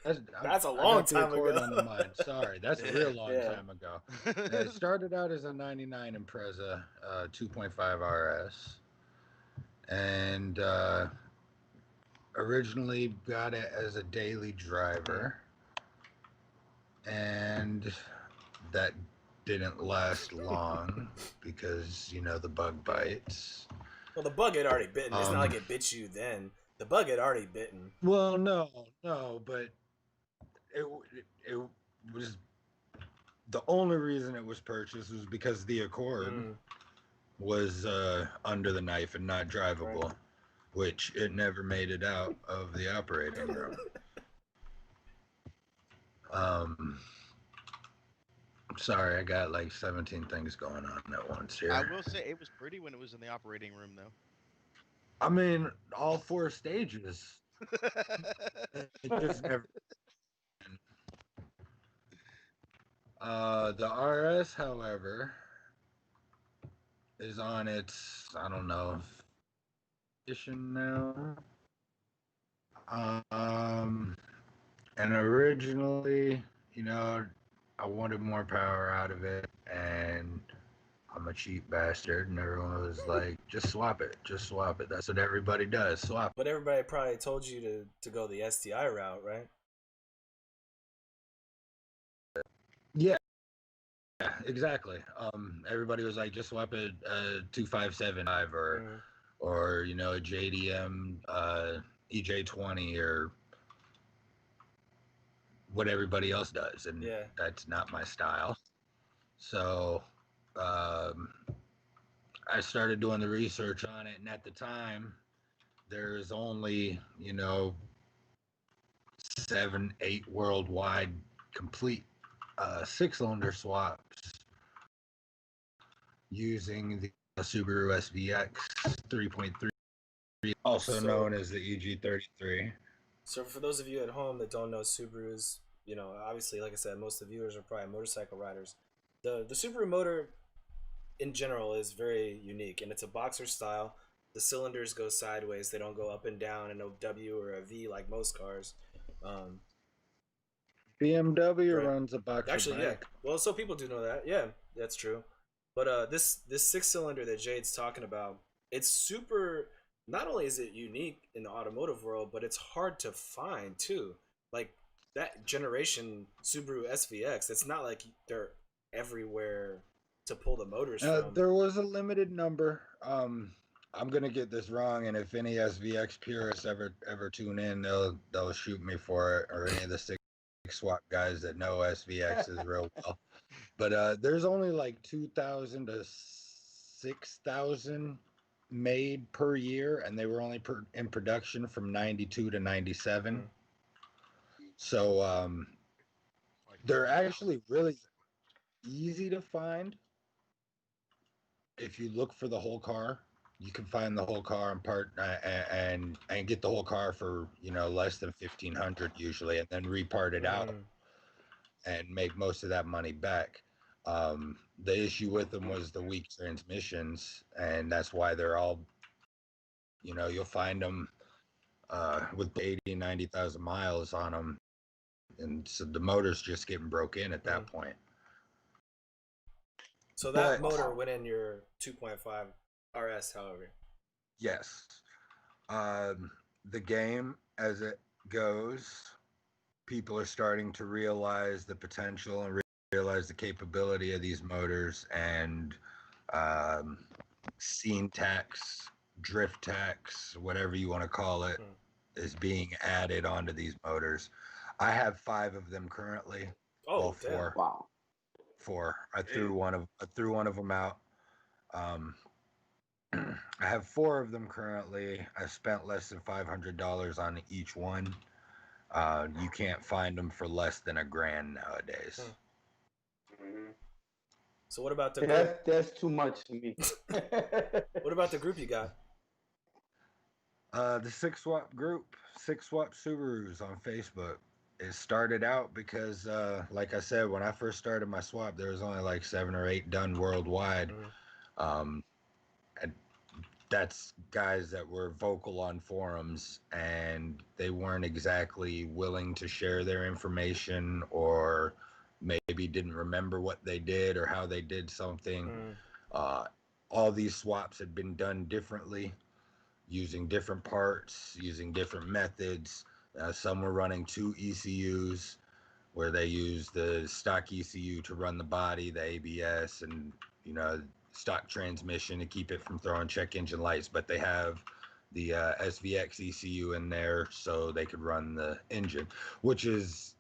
That's a I long got the time Accord ago. on the mind. Sorry, that's a real long Yeah. time ago. It started out as a 99 Impreza 2.5 RS, and originally got it as a daily driver, and that didn't last long because the bug bites. Well, the bug had already bitten. It's not like it bit you then. The bug had already bitten. Well, no, but it was the only reason it was purchased was because the Accord was under the knife and not drivable, which it never made it out of the operating room. Sorry, I got like 17 things going on at once here. I will say it was pretty when it was in the operating room, though. I mean, all 4 stages. It just never. The RS, however, is on its, I don't know, edition now. And originally, I wanted more power out of it, and I'm a cheap bastard, and everyone was like, just swap it. That's what everybody does, swap. But everybody probably told you to go the STI route, right? Yeah, exactly. Everybody was like, just swap it 2575 or a JDM EJ20 or what everybody else does, and that's not my style. So I started doing the research on it, and at the time there's only 7, 8 worldwide complete 6-cylinder swaps using the Subaru SVX 3.3, also known as the EG33. So for those of you at home that don't know Subarus, obviously, like I said, most of the viewers are probably motorcycle riders. The Subaru motor in general is very unique, and it's a boxer style. The cylinders go sideways; they don't go up and down in a W or a V like most cars. BMW runs a boxer. Actually, yeah. Well, so people do know that. Yeah, that's true. But this 6-cylinder that Jade's talking about, it's super. Not only is it unique in the automotive world, but it's hard to find too. Like that generation Subaru SVX, it's not like they're everywhere to pull the motors from. There was a limited number. I'm gonna get this wrong, and if any SVX purists ever tune in, they'll shoot me for it, or any of the 6 swap guys that know SVXs real well. But there's only like 2,000 to 6,000 made per year, and they were only in production from 92 to 97. So they're actually really easy to find. If you look for the whole car, you can find the whole car and get the whole car for less than $1,500 usually, and then repart it out and make most of that money back. The issue with them was the weak transmissions, and that's why they're all, you'll find them with 80, 90,000 miles on them. and so the motor's just getting broke in at that point. So that But- motor went in your 2.5 RS, however. Yes. The game, as it goes, people are starting to realize the potential and realize the capability of these motors, and scene tax, drift tax, whatever you want to call it, is being added onto these motors. I have 5 of them currently. Oh, Well, 4. Wow. 4. I threw one of them out. I have 4 of them currently. I spent less than $500 on each one. You can't find them for less than $1,000 nowadays. So what about the group? That's too much to me. What about the group you got? The 6 Swap group, 6 Swap Subarus on Facebook. It started out because, like I said, when I first started my swap, there was only like 7 or 8 done worldwide. And that's guys that were vocal on forums, and they weren't exactly willing to share their information, or maybe didn't remember what they did or how they did something. All these swaps had been done differently, using different parts, using different methods. Some were running 2 ECUs, where they used the stock ECU to run the body, the ABS, and stock transmission to keep it from throwing check engine lights, but they have the SVX ECU in there so they could run the engine, which is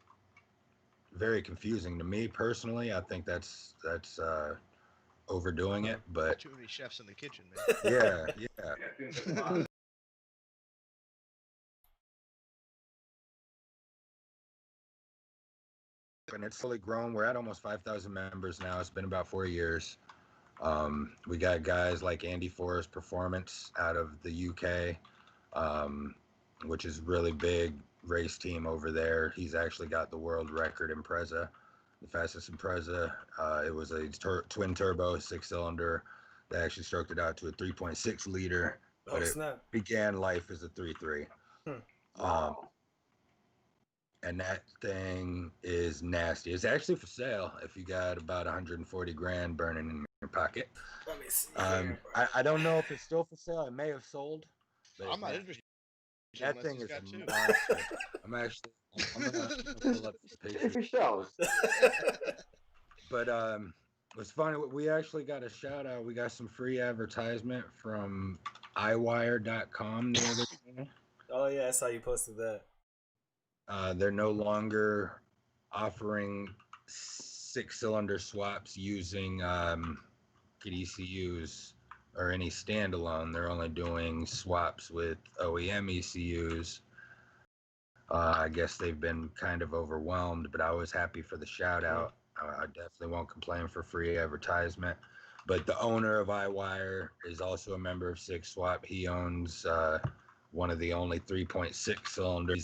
very confusing to me personally. I think that's overdoing it, but Too many chefs in the kitchen, man. yeah. And it's fully grown. We're at almost 5,000 members now. It's been about 4 years. We got guys like Andy Forrest Performance out of the UK, which is really big race team over there. He's actually got the world record Impreza, the fastest Impreza. It was a twin turbo 6-cylinder. They actually stroked it out to a 3.6 liter, but it began life as a 3.3. And that thing is nasty. It's actually for sale if you got about 140 grand burning in your pocket. Let me see. I don't know if it's still for sale. It may have sold. But I'm not interested. That thing is a monster. I'm gonna pull up the picture. For shows. But it's funny. We actually got a shout out. We got some free advertisement from iWire.com the other day. Oh yeah, I saw you posted that. They're no longer offering 6-cylinder swaps using ECUs or any standalone. They're only doing swaps with OEM ECUs. I guess they've been kind of overwhelmed, but I was happy for the shout out. I definitely won't complain for free advertisement. But the owner of iWire is also a member of 6 Swap. He owns one of the only 3.6 cylinder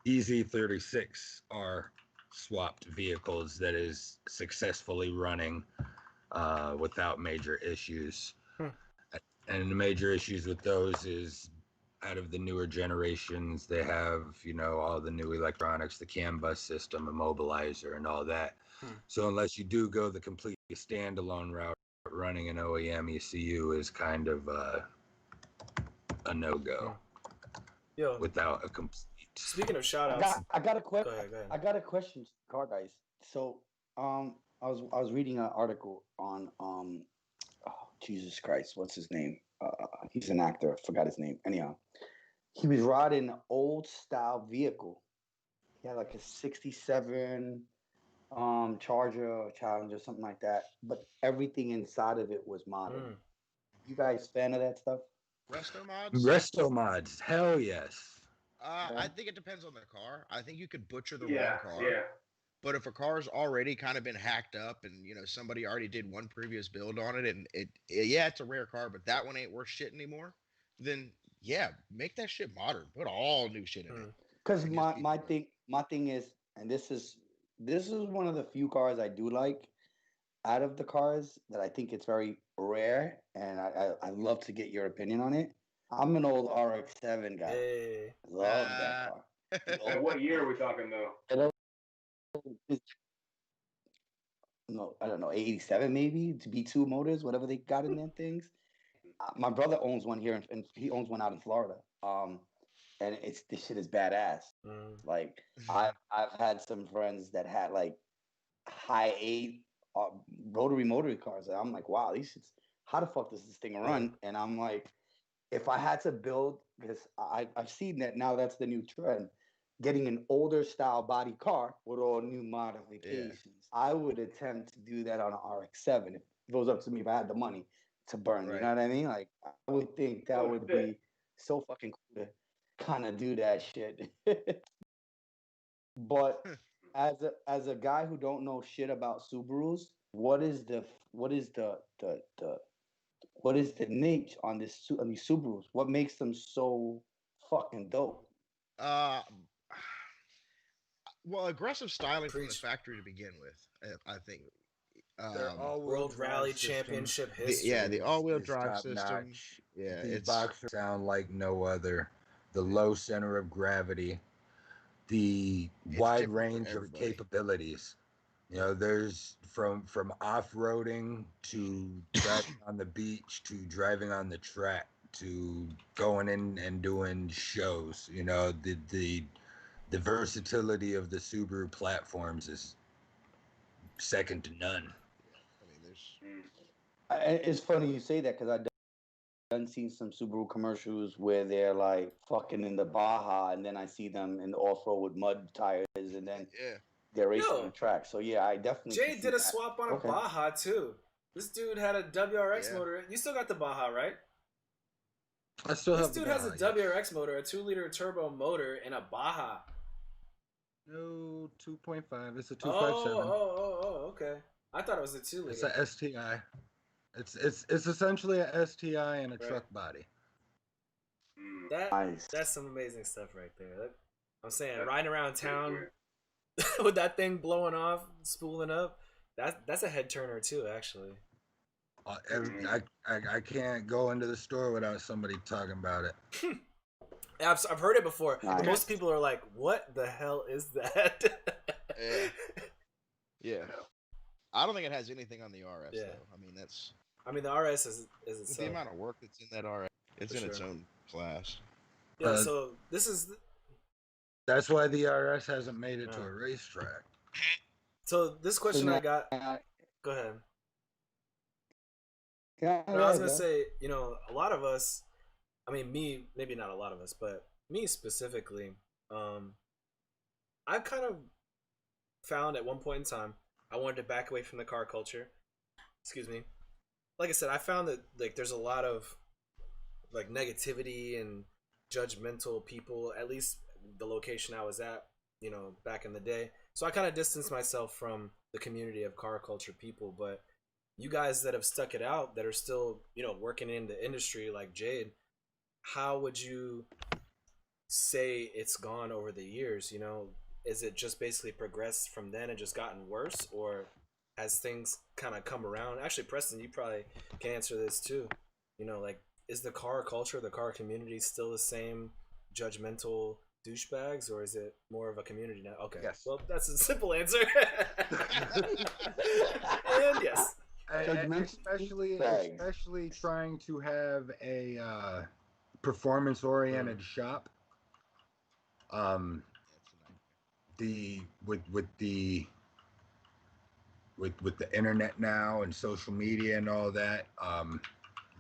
EZ36R swapped vehicles that is successfully running without major issues. And the major issues with those is, out of the newer generations, they have all the new electronics, the CAN bus system, immobilizer, and all that. So unless you do go the complete standalone route, running an OEM ECU is kind of a no-go. Yo, without a complete. Speaking of shout outs, I got a question. Go ahead. I got a question, car guys. So, I was reading an article on Jesus Christ, what's his name? He's an actor. I forgot his name. Anyhow, he was riding an old style vehicle. He had like a '67 Charger, Challenger, something like that. But everything inside of it was modern. You guys fan of that stuff? Resto mods? Resto mods, hell yes. I think it depends on the car. I think you could butcher the wrong car. Yeah. But if a car's already kind of been hacked up and somebody already did one previous build on it and it's a rare car, but that one ain't worth shit anymore, then yeah, make that shit modern. Put all new shit in it. Because my thing is, and this is one of the few cars I do like out of the cars that I think it's very rare, and I love to get your opinion on it. I'm an old RX-7 guy. Hey. Love that car. And what year are we talking though? No, I don't know, 87 maybe, to B2 motors, whatever they got in them things. My brother owns one here, and he owns one out in Florida. And this shit is badass. Like I've had some friends that had like high eight rotary motor cars, and I'm like, wow, these shits. How the fuck does this thing run? And I'm like, if I had to build, because I've seen that now, that's the new trend. Getting an older style body car with all new modifications. I would attempt to do that on an RX-7 if it was up to me, if I had the money to burn. You know what I mean? Like, I would think that would be so fucking cool to kind of do that shit. But as a guy who don't know shit about Subarus, what is the niche on these Subarus? What makes them so fucking dope? Well, aggressive styling from the factory to begin with, I think. World Rally Championship history. The all-wheel drive top system. notch. Yeah, These it's boxers sound like no other. The low center of gravity, the wide range of capabilities. You know, there's from off-roading to driving on the beach to driving on the track to going in and doing shows. You know, the versatility of the Subaru platforms is second to none. I mean, there's. It's funny you say that, because I've done seen some Subaru commercials where they're like fucking in the Baja, and then I see them in the off-road with mud tires, and then they're racing on the track. So yeah, I definitely. Jay did a swap on a Baja too. This dude had a WRX motor. You still got the Baja, right? I still have. This dude has a WRX motor, a 2-liter turbo motor, and a Baja. No, 2.5. It's a 257. Oh, okay. I thought it was a 2-liter. It's a STI. It's essentially a STI and a truck body. That's some amazing stuff right there. I'm saying, riding around town with that thing blowing off, spooling up, that's a head turner too, actually. I can't go into the store without somebody talking about it. I've heard it before. But most people are like, "What the hell is that?" Yeah. I don't think it has anything on the RS though. I mean, the RS is itself. The amount of work that's in that RS, it's in its own class. Yeah. So this is. That's why the RS hasn't made it to a racetrack. So this question I got. Go ahead. I was gonna say, a lot of us. I mean, me, maybe not a lot of us, but me specifically, I kind of found at one point in time I wanted to back away from the car culture. Excuse me. Like I said, I found that like there's a lot of like negativity and judgmental people, at least the location I was at, back in the day. So I kind of distanced myself from the community of car culture people. But you guys that have stuck it out, that are still, working in the industry like Jade, how would you say it's gone over the years? Is it just basically progressed from then and just gotten worse, or has things kind of come around? Actually, Preston, you probably can answer this too. Like, is the car culture, the car community still the same judgmental douchebags, or is it more of a community now? Okay, yes. Well, that's a simple answer. And yes. Especially trying to have a performance-oriented shop. With the internet now and social media and all that,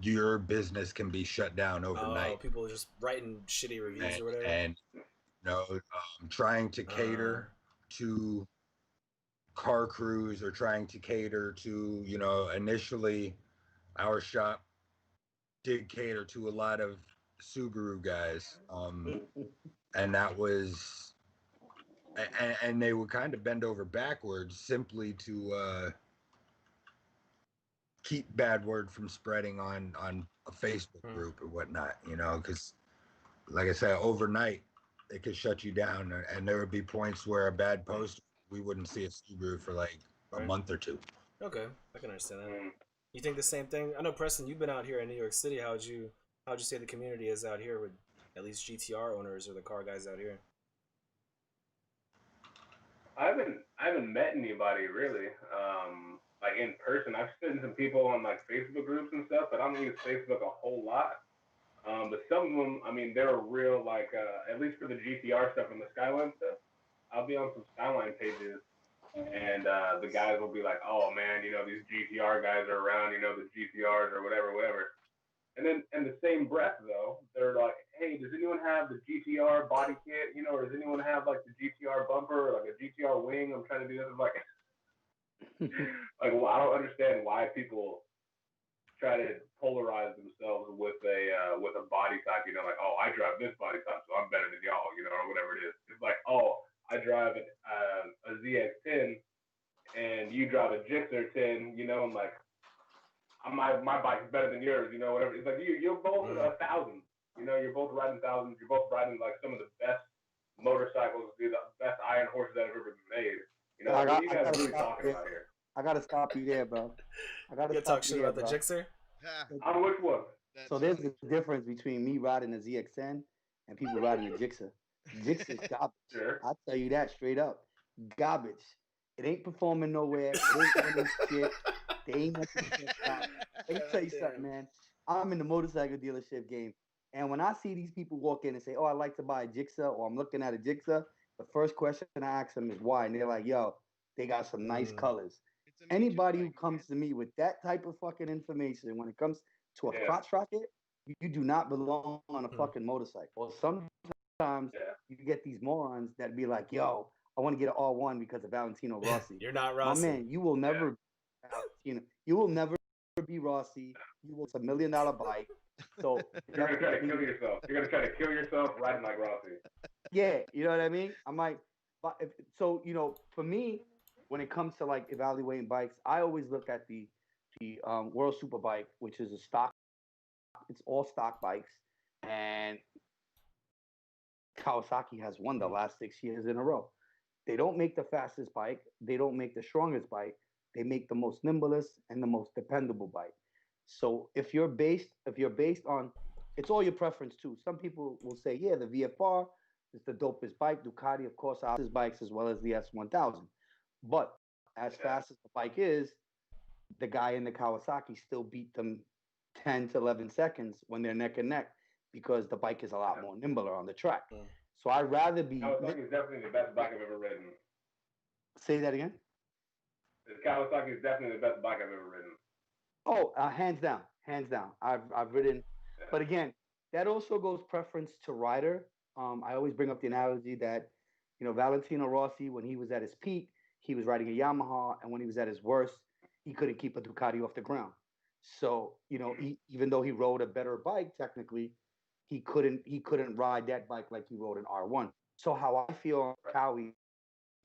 your business can be shut down overnight. People are just writing shitty reviews or whatever. And trying to cater to car crews, or trying to cater to, initially our shop did cater to a lot of Subaru guys, and that was, and they would kind of bend over backwards simply to keep bad word from spreading on a Facebook group or whatnot, because like I said, overnight it could shut you down, and there would be points where a bad post, we wouldn't see a Subaru for like a month or two. Okay, I can understand that. You think the same thing? I know, Preston, you've been out here in New York City. How'd you say the community is out here with at least GTR owners or the car guys out here? I haven't met anybody really, like in person. I've seen some people on like Facebook groups and stuff, but I don't use Facebook a whole lot. But some of them, I mean, they're real like at least for the GTR stuff and the Skyline stuff. I'll be on some Skyline pages, and the guys will be like, "Oh man, these GTR guys are around, the GTRs or whatever, whatever." And then in the same breath, though, they're like, "Hey, does anyone have the GTR body kit? Or does anyone have like the GTR bumper or like a GTR wing? I'm trying to do this." I'm like, well, I don't understand why people try to polarize themselves with a body type. Like, "Oh, I drive this body type, so I'm better than y'all," or whatever it is. It's like, "Oh, I drive a ZX10, and you drive a Gixxer 10." I'm like, my bike's better than yours, whatever. It's like you're both 1,000. You're both riding thousands. You're both riding like some of the best motorcycles, the best iron horses that have ever been made. What are you guys really talking about here? I gotta stop you there, bro. I gotta You stop talk you shit there, about the bro. Gixxer? On which one? So there's a difference between me riding a ZX10 and people riding a Gixxer. Gixxer's garbage. Sure. I'll tell you that straight up. Garbage. It ain't performing nowhere. It ain't doing shit. They ain't nothing to check out. Let me tell you something, man. I'm in the motorcycle dealership game. And when I see these people walk in and say, "Oh, I'd like to buy a Gixxer," or "I'm looking at a Gixxer," the first question I ask them is why. And they're like, "Yo, they got some nice colors." Anybody who comes to me with that type of fucking information when it comes to a crotch rocket, you do not belong on a fucking motorcycle. Or sometimes you get these morons that be like, "Yo, I want to get an R1 because of Valentino Rossi." You're not My Rossi. man, you will never, you will never be Rossi. You will. It's $1 million bike. So you're gonna try to kill yourself. You're gonna try to kill yourself riding like Rossi. Yeah, you know what I mean. I'm like, but so for me, when it comes to like evaluating bikes, I always look at the World Superbike, which is a stock. It's all stock bikes, and Kawasaki has won the last 6 years in a row. They don't make the fastest bike. They don't make the strongest bike. They make the most nimblest and the most dependable bike. So if you're based on, it's all your preference too. Some people will say, yeah, the VFR is the dopest bike. Ducati, of course, has bikes as well as the S1000. But as fast as the bike is, the guy in the Kawasaki still beat them 10 to 11 seconds when they're neck and neck because the bike is a lot more nimbler on the track. So I'd rather be. Kawasaki is definitely the best bike I've ever ridden. Say that again? The Kawasaki is definitely the best bike I've ever ridden. Oh, hands down, hands down. I've ridden, but again, that also goes preference to rider. I always bring up the analogy that, Valentino Rossi, when he was at his peak, he was riding a Yamaha, and when he was at his worst, he couldn't keep a Ducati off the ground. So, even though he rode a better bike, technically, he couldn't ride that bike like he rode an R1. So how I feel on Cowie,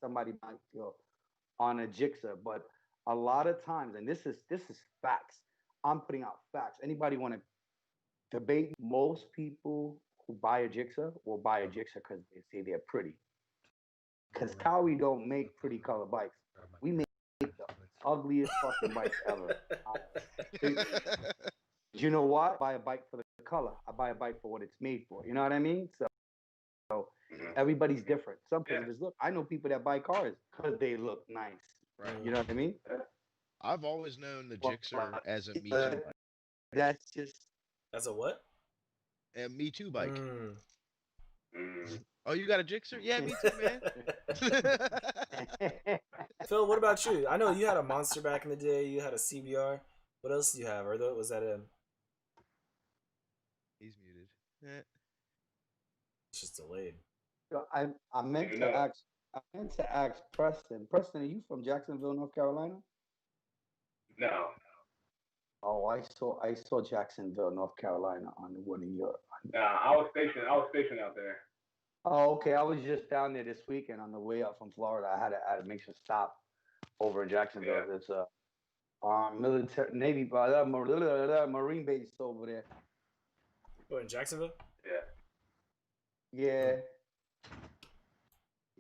somebody might feel on a Gixxer, but a lot of times, and this is facts. I'm putting out facts. Anybody want to debate? Most people who buy a Gixxer will buy a Gixxer because they say they're pretty. Because Cowie don't make pretty color bikes. We make the ugliest fucking bikes ever. You know what? I buy a bike for the color. I buy a bike for what it's made for. You know what I mean? So everybody's different. Some people just look. I know people that buy cars because they look nice. Right. You know what I mean? I've always known the Gixxer as a Me Too bike. That's just. As a what? A Me Too bike. Oh, you got a Gixxer? Yeah, me too, man. Phil, what about you? I know you had a Monster back in the day. You had a CBR. What else do you have? Or was that him? He's muted. It's just delayed. I meant to ask Preston. Preston, are you from Jacksonville, North Carolina? No. Oh, I saw Jacksonville, North Carolina on one of your. I was stationed out there. Oh, okay. I was just down there this weekend on the way up from Florida. I had to make a stop over in Jacksonville. Yeah. It's a military Navy Marine base over there. What, in Jacksonville? Yeah.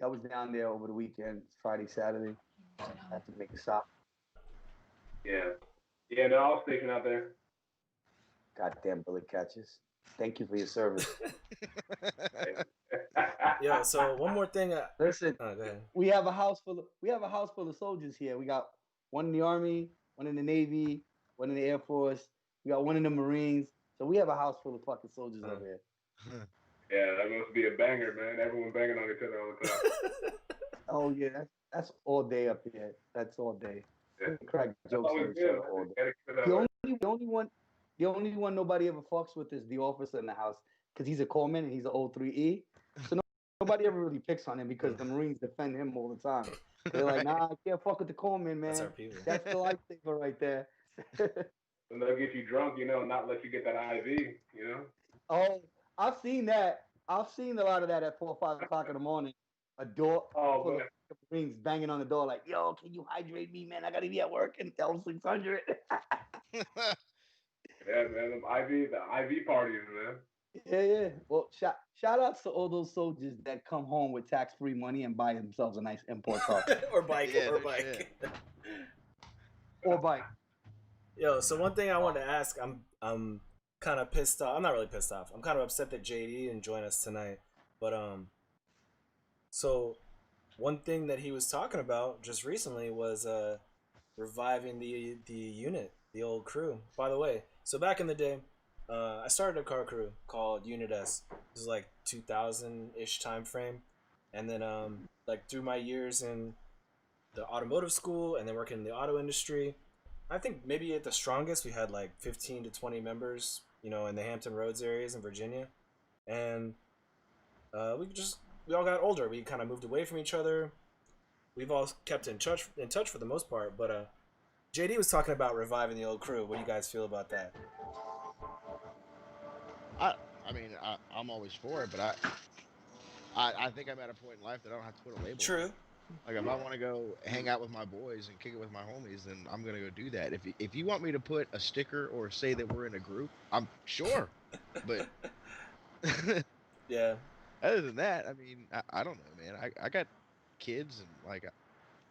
I was down there over the weekend, Friday, Saturday. I had to make a stop. Yeah. Yeah, no, I was stationed out there. Goddamn bullet catches. Thank you for your service. Yeah. So one more thing. Listen, go ahead. we have a house full of soldiers here. We got one in the Army, one in the Navy, one in the Air Force. We got one in the Marines. So we have a house full of fucking soldiers over here. Yeah, that must be a banger, man. Everyone banging on each other all the time. Oh yeah, that's all day up here. That's all day. Yeah. We crack jokes on each other all day. The only one nobody ever fucks with is the officer in the house because he's a corpsman and he's an old 3E. So nobody ever really picks on him because the Marines defend him all the time. They're like, nah, I can't fuck with the corpsman, man. That's our people. That's the lifesaver right there. And they'll get you drunk, not let you get that IV, Oh, I've seen that. I've seen a lot of that at 4 or 5 o'clock in the morning. A door full of Marines banging on the door like, yo, can you hydrate me, man? I got to be at work until 600. Yeah, man, the IV parties, man. Yeah. Well, shout outs to all those soldiers that come home with tax-free money and buy themselves a nice import car. or bike. Or bike. Yo, so one thing I wanted to ask, I'm kind of pissed off. I'm not really pissed off. I'm kind of upset that JD didn't join us tonight. But so one thing that he was talking about just recently was reviving the unit, the old crew. By the way, so back in the day, I started a car crew called Unit S. This is like 2000-ish time frame, and then like through my years in the automotive school and then working in the auto industry, I think maybe at the strongest we had like 15 to 20 members, in the Hampton Roads areas in Virginia, and we all got older. We kind of moved away from each other. We've all kept in touch for the most part, but JD was talking about reviving the old crew. What do you guys feel about that? I'm always for it, but I think I'm at a point in life that I don't have to put a label. True. Like if I want to go hang out with my boys and kick it with my homies, then I'm gonna go do that. If you want me to put a sticker or say that we're in a group, I'm sure. But yeah. Other than that, I don't know, man. I got kids and like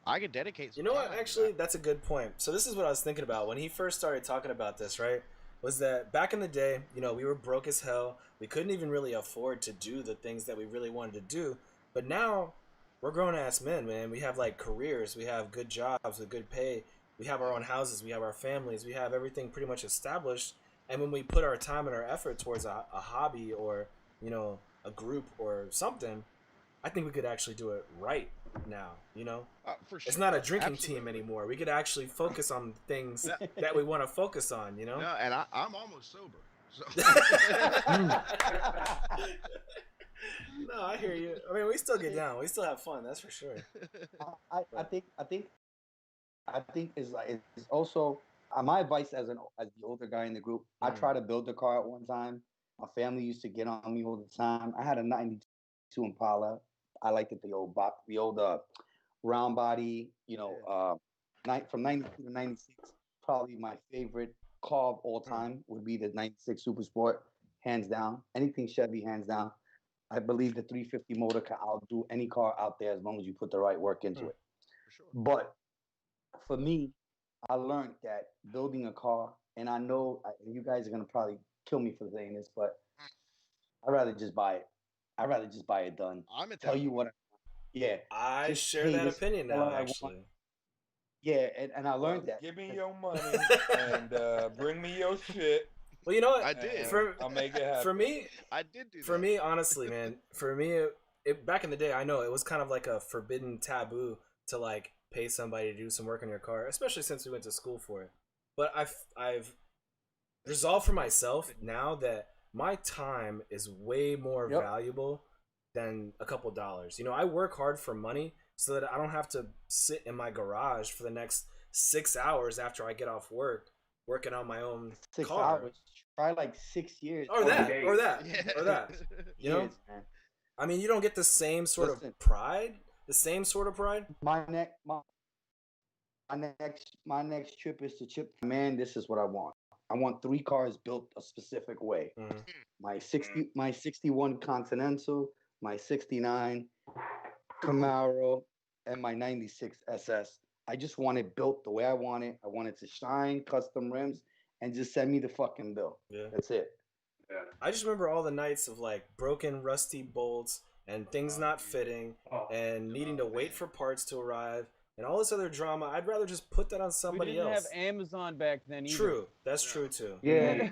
I could dedicate some You know time what? Actually, that's a good point. So this is what I was thinking about when he first started talking about this, right? Was that back in the day, we were broke as hell. We couldn't even really afford to do the things that we really wanted to do. But now we're grown-ass men, man. We have like careers. We have good jobs with good pay. We have our own houses. We have our families. We have everything pretty much established. And when we put our time and our effort towards a hobby or, a group or something, I think we could actually do it right now, For sure. It's not a drinking team anymore. We could actually focus on things that we want to focus on, No, and I'm almost sober. So. No, I hear you. I mean, we still get down. We still have fun. That's for sure. I think it's also my advice as the older guy in the group. I tried to build a car at one time. My family used to get on me all the time. I had a '92 Impala. I liked it, the old round body. From '92 to '96, probably my favorite car of all time would be the '96 Super Sport, hands down. Anything Chevy, hands down. I believe the 350 motor can outdo any car out there as long as you put the right work into it. For sure. But for me, I learned that building a car, and I know you guys are going to probably kill me for saying this, but I'd rather just buy it. I'd rather just buy it done. I'm at Tell you what. I share that opinion now, actually. Yeah, and I learned that. Give me your money and bring me your shit. Well, you know what? I did. I'll make it happen. For me, I did do that. For me, honestly, man, it back in the day, I know it was kind of like a forbidden taboo to like pay somebody to do some work on your car, especially since we went to school for it. But I've resolved for myself now that my time is way more valuable than a couple dollars. I work hard for money so that I don't have to sit in my garage for the next 6 hours after I get off work working on my own 6 car. hours. Try like 6 years. Or that. Man. I mean, you don't get the same sort of pride. The same sort of pride. My next trip is to Chip. Man, this is what I want. I want 3 cars built a specific way. My 61 Continental, my 69 Camaro, and my 96 SS. I just want it built the way I want it. I want it to shine, custom rims, and just send me the fucking bill. Yeah. That's it. I just remember all the nights of like broken, rusty bolts and things not fitting and needing to wait for parts to arrive and all this other drama. I'd rather just put that on We somebody didn't else. have Amazon back then either. True, that's true too. Yeah,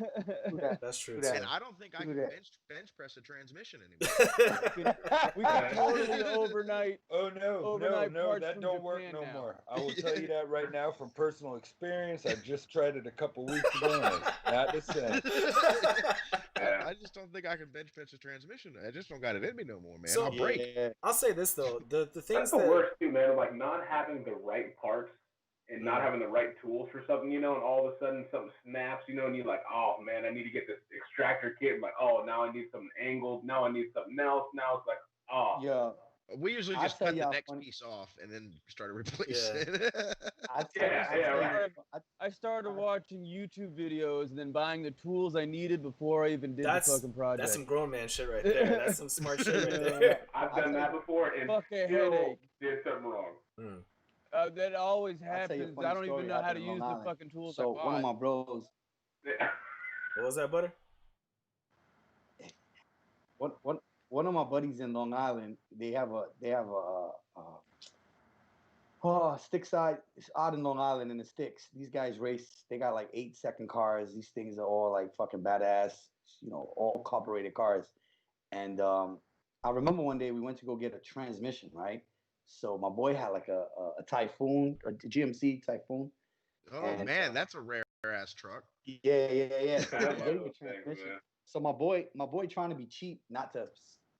That's true that. too. And I don't think I Do can that. bench press a transmission anymore. We could totally overnight. Oh no, Overnight no, parts that from don't work Japan no now. more. I will tell you that right now from personal experience. I just tried it a couple weeks ago and it's not the same. I just don't think I can bench press a transmission. I just don't got it in me no more, man. So- I'll break. Yeah. I'll say this though, the That's things the that worst too, man. Like not having the right parts and not having the right tools for something, you know, and all of a sudden something snaps, you know, and you're like, oh man, I need to get this extractor kit. I'm like, oh, now I need something angled. Now I need something else. Now it's like, oh. Yeah. We usually I'll just tell cut the y'all next funny- piece off and then start replacing. I started watching YouTube videos and then buying the tools I needed before I even did the fucking project. That's some grown man shit right there. That's some smart shit right there. I've done that before and Fuck a still headache. did something wrong. That always I'll tell you a happens. funny I don't even story know how to happened in use Long the Island. fucking tools So I one of bought. my bros, What was that, Butter? one of my buddies in Long Island, they have a stick side. It's out in Long Island in the sticks. These guys race. They got like 8-second cars. These things are all like fucking badass. You know, all carbureted cars. And I remember one day we went to go get a transmission, right? So my boy had like a Typhoon, a GMC Typhoon. Oh And, man, that's a rare ass truck. Yeah. So, I love getting those a transmission. things, man. So my boy trying to be cheap, not to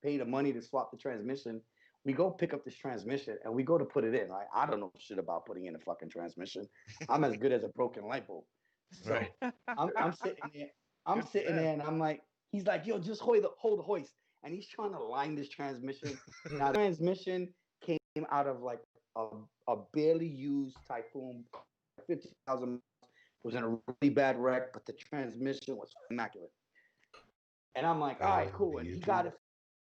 pay the money to swap the transmission. We go pick up this transmission and we go to put it in. Right? I don't know shit about putting in a fucking transmission. I'm as good as a broken light bulb. So Right. I'm sitting there. I'm sitting there and I'm like, he's like, yo, just hold the hoist. And he's trying to line this transmission. Now the transmission came out of like a barely used Typhoon, 50,000 miles. Was in a really bad wreck, but the transmission was immaculate. And I'm like, all right, cool. And he got it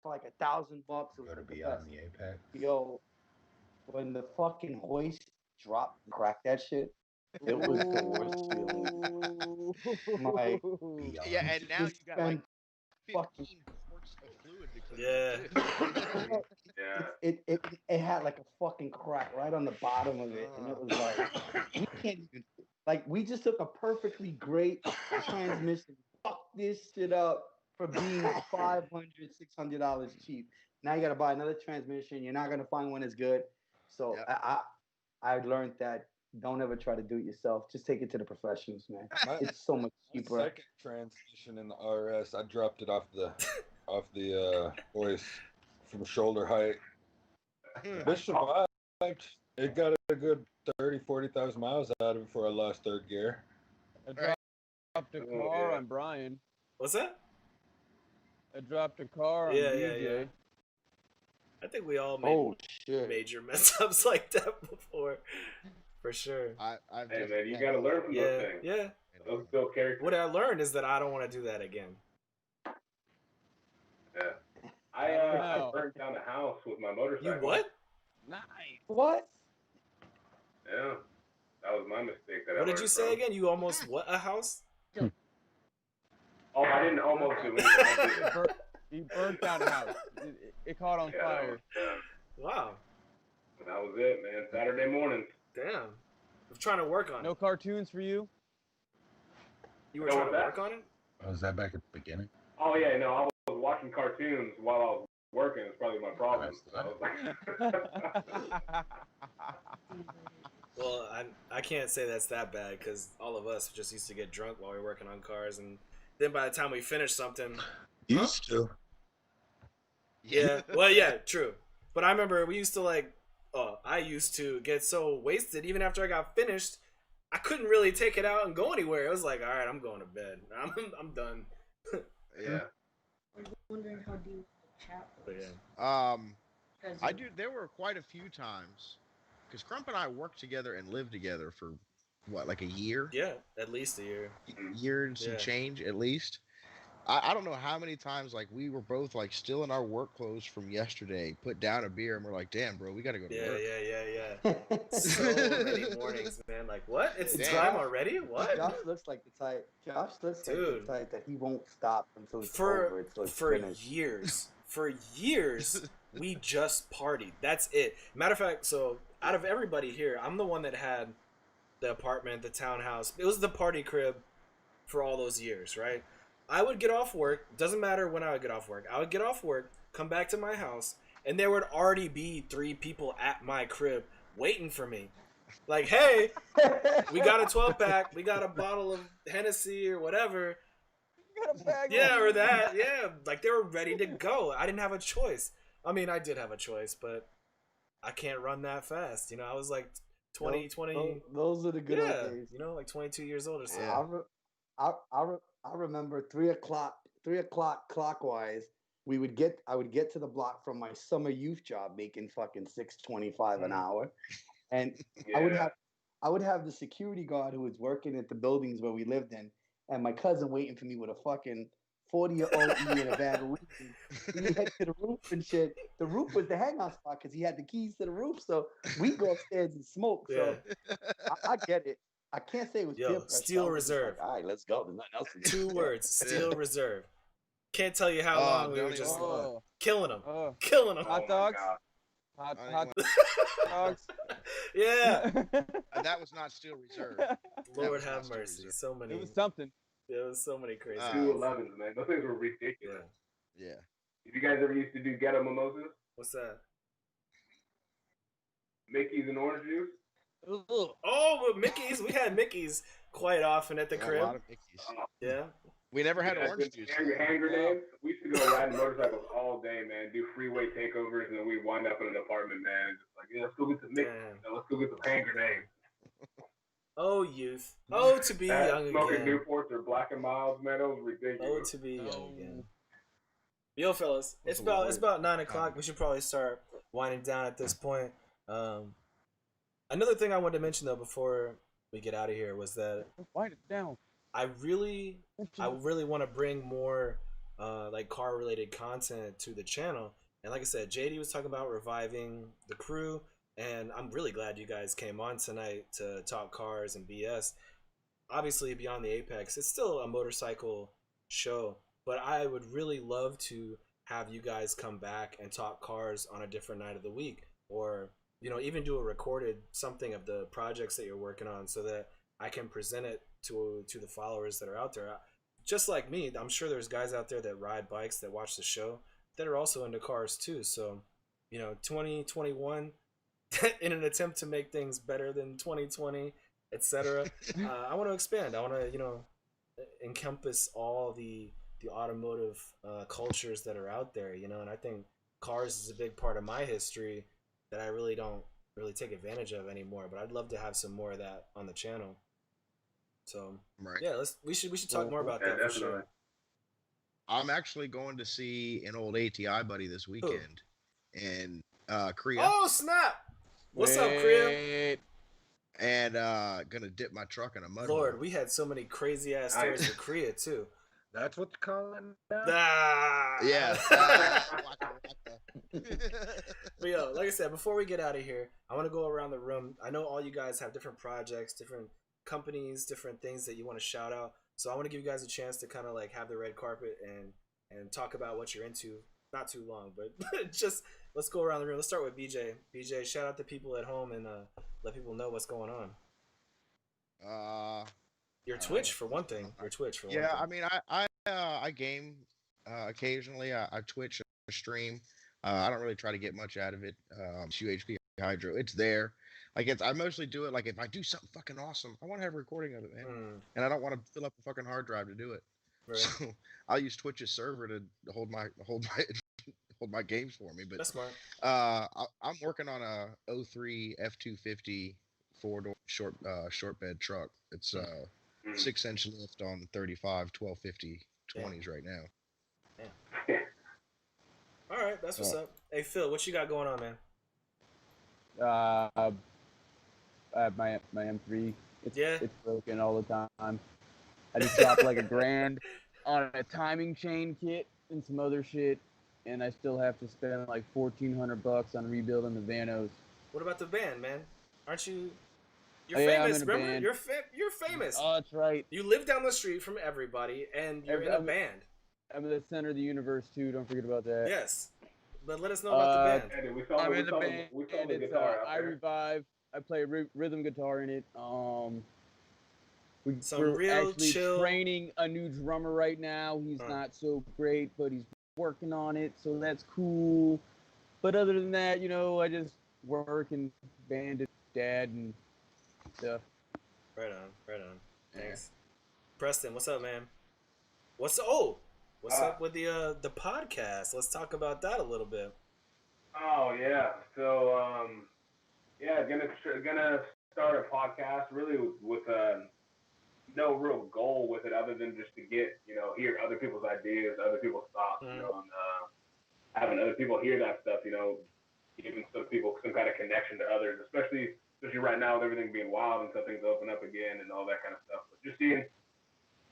for like $1,000. It was Go to like the Beyond best. the Apex. Yo, when the fucking hoist dropped and cracked that shit, it was the worst feeling. Like, Yeah, and now you got like fucking 15 quarts of fluid to clean Yeah. up, too. it had like a fucking crack right on the bottom of it, and it was like we can't even like we just took a perfectly great transmission, fucked this shit up for being $500-$600 cheap. Now you got to buy another transmission. You're not gonna find one as good. So Yep. I learned that don't ever try to do it yourself. Just take it to the professionals, man. It's so much My cheaper. second transmission in the RS, I dropped it off the hoist from shoulder height. It survived. It got a good 40,000 miles out of it before I lost third gear. I dropped a car on Brian. What's that? I dropped a car on Yeah. DJ. I think we all made shit. major mess ups like that before, for sure. I've Hey just man, you gotta learn from those things. Yeah. Those build character. What I learned is that I don't want to do that again. Yeah. I burnt down a house with my motorcycle. You what? Nice. What? Yeah. That was my mistake. That I What did learned you say from. again? You almost what? A house? Oh, I didn't almost do anything. I did it. He burnt down a house. It caught on fire. Wow. That was it, man. Saturday morning. Damn. I'm trying to work on No it. cartoons for you? You were No, trying to what's work on it? Oh, was that back at the beginning? Oh yeah, no, I was watching cartoons while I was working. It's probably my problem. I was like, Well, I can't say that's that bad because all of us just used to get drunk while we were working on cars, and then by the time we finished something, Used to. yeah, well, yeah, true. But I remember we used to I used to get so wasted even after I got finished, I couldn't really take it out and go anywhere. It was like, all right, I'm going to bed. I'm done. yeah. I was wondering how deep the chat But was. yeah. I do. There were quite a few times because Crump and I worked together and lived together for what, like a year? Yeah, at least a year. Year and some Yeah. change at least. I don't know how many times like we were both like still in our work clothes from yesterday, put down a beer, and we're like, damn, bro, we gotta go to Yeah, work. yeah. So many mornings, man. Like, what? It's Damn. time already? What? Josh looks like the type. Josh looks like Dude. the type that he won't stop until it's over. Until it's For finished. years, we just partied. That's it. Matter of fact, so out of everybody here, I'm the one that had the apartment, the townhouse. It was the party crib for all those years, right? I would get off work. Doesn't matter when I would get off work. I would get off work, come back to my house, and there would already be 3 people at my crib waiting for me. Like, hey, we got a 12-pack. We got a bottle of Hennessy or whatever. Yeah, or that. Yeah, like they were ready to go. I didn't have a choice. I mean, I did have a choice, but I can't run that fast. You know, I was like 20. Those are the good old days. You know, like 22 years old or so. Yeah. I remember 3 o'clock clockwise. I would get to the block from my summer youth job, making fucking $6.25 an hour, and I would have the security guard who was working at the buildings where we lived in, and my cousin waiting for me with a fucking 40-year-old E and a bag of weed. We head to the roof and shit. The roof was the hangout spot because he had the keys to the roof, so we go upstairs and smoke. So I get it. I can't say it was peer pressure. Steel Reserve. Like, all right, let's go. There's nothing else to do. 2 words. Steel Reserve. Can't tell you how long we were just killing them. Killing them. Hot dogs. Hot dogs. Yeah. That was not Steel Reserve. Lord have mercy. So many. It was something. There was so many crazy. 211s, man. Those things were ridiculous. Yeah. Did you guys ever used to do ghetto mimosas? What's that? Mickey's and orange juice? Oh, with Mickey's. We had Mickey's quite often at the crib. A lot of Mickey's. Yeah. We never had orange juice. Hand grenades. We used to go riding motorcycles all day, man. Do freeway takeovers, and then we'd wind up in an apartment, man. Just like, let's go get some Mickey's. Let's go get some hand grenades. Oh, youth. Oh, to be young smoking again. Newports or Black and Milds, man. That was ridiculous. Oh, to be young again. Yo, fellas, it's about 9 o'clock. We should probably start winding down at this point. Another thing I wanted to mention though before we get out of here was that wind it down. I really want to bring more like car related content to the channel. And like I said, JD was talking about reviving the crew, and I'm really glad you guys came on tonight to talk cars and BS. Obviously, Beyond the Apex, it's still a motorcycle show, but I would really love to have you guys come back and talk cars on a different night of the week, or even do a recorded something of the projects that you're working on, so that I can present it to the followers that are out there. Just like me, I'm sure there's guys out there that ride bikes that watch the show that are also into cars too. So, 2021, in an attempt to make things better than 2020, etc. I want to expand. I want to, encompass all the automotive cultures that are out there, and I think cars is a big part of my history that I really don't take advantage of anymore. But I'd love to have some more of that on the channel. So yeah, we should talk more about that for sure. I'm actually going to see an old ATI buddy this weekend in Korea. Oh snap! What's up, Korea? And gonna dip my truck in a mud. Lord, we had so many crazy ass stories for Korea too. That's what you call it now? Yeah. But yo, like I said, before we get out of here, I want to go around the room. I know all you guys have different projects, different companies, different things that you want to shout out. So I want to give you guys a chance to kind of like have the red carpet and talk about what you're into. Not too long, but just let's go around the room. Let's start with BJ. BJ, shout out to people at home and let people know what's going on. Your Twitch for one thing. Yeah, I mean, I game occasionally. I Twitch, I stream. I don't really try to get much out of it. UHP Hydro, it's there. Like I mostly do it like if I do something fucking awesome, I want to have a recording of it, man, and I don't want to fill up a fucking hard drive to do it. Right. So I'll use Twitch's server to hold my games for me. But that's smart. I'm working on a 03 F250 4-door short bed truck. It's 6-inch lift on 35 1250 20s right now. Yeah. All right, that's what's up. Hey Phil, what you got going on, man? I have my M3. It's broken all the time. I just dropped like $1,000 on a timing chain kit and some other shit, and I still have to spend like $1,400 on rebuilding the Vanos. What about the band, man? Aren't you? You're Oh, yeah, I'm famous, in a remember? band. You're famous. Oh, that's right. You live down the street from everybody, and you're in a band. I'm in the center of the universe too. Don't forget about that. Yes, but let us know about the band. Andy, I'm in the band. We saw the It's guitar out I there. Revive. I play rhythm guitar in it. Some We're real actually chill. training a new drummer right now. He's not so great, but he's working on it, so that's cool. But other than that, you know, I just work and band and dad and stuff. Right on. Thanks. Preston, what's up, man? What's up with the podcast? Let's talk about that a little bit. Oh yeah, so gonna start a podcast really with no real goal with it other than just to get hear other people's ideas, other people's thoughts, and having other people hear that stuff, giving some people some kind of connection to others, especially right now with everything being wild until things open up again and all that kind of stuff. But just seeing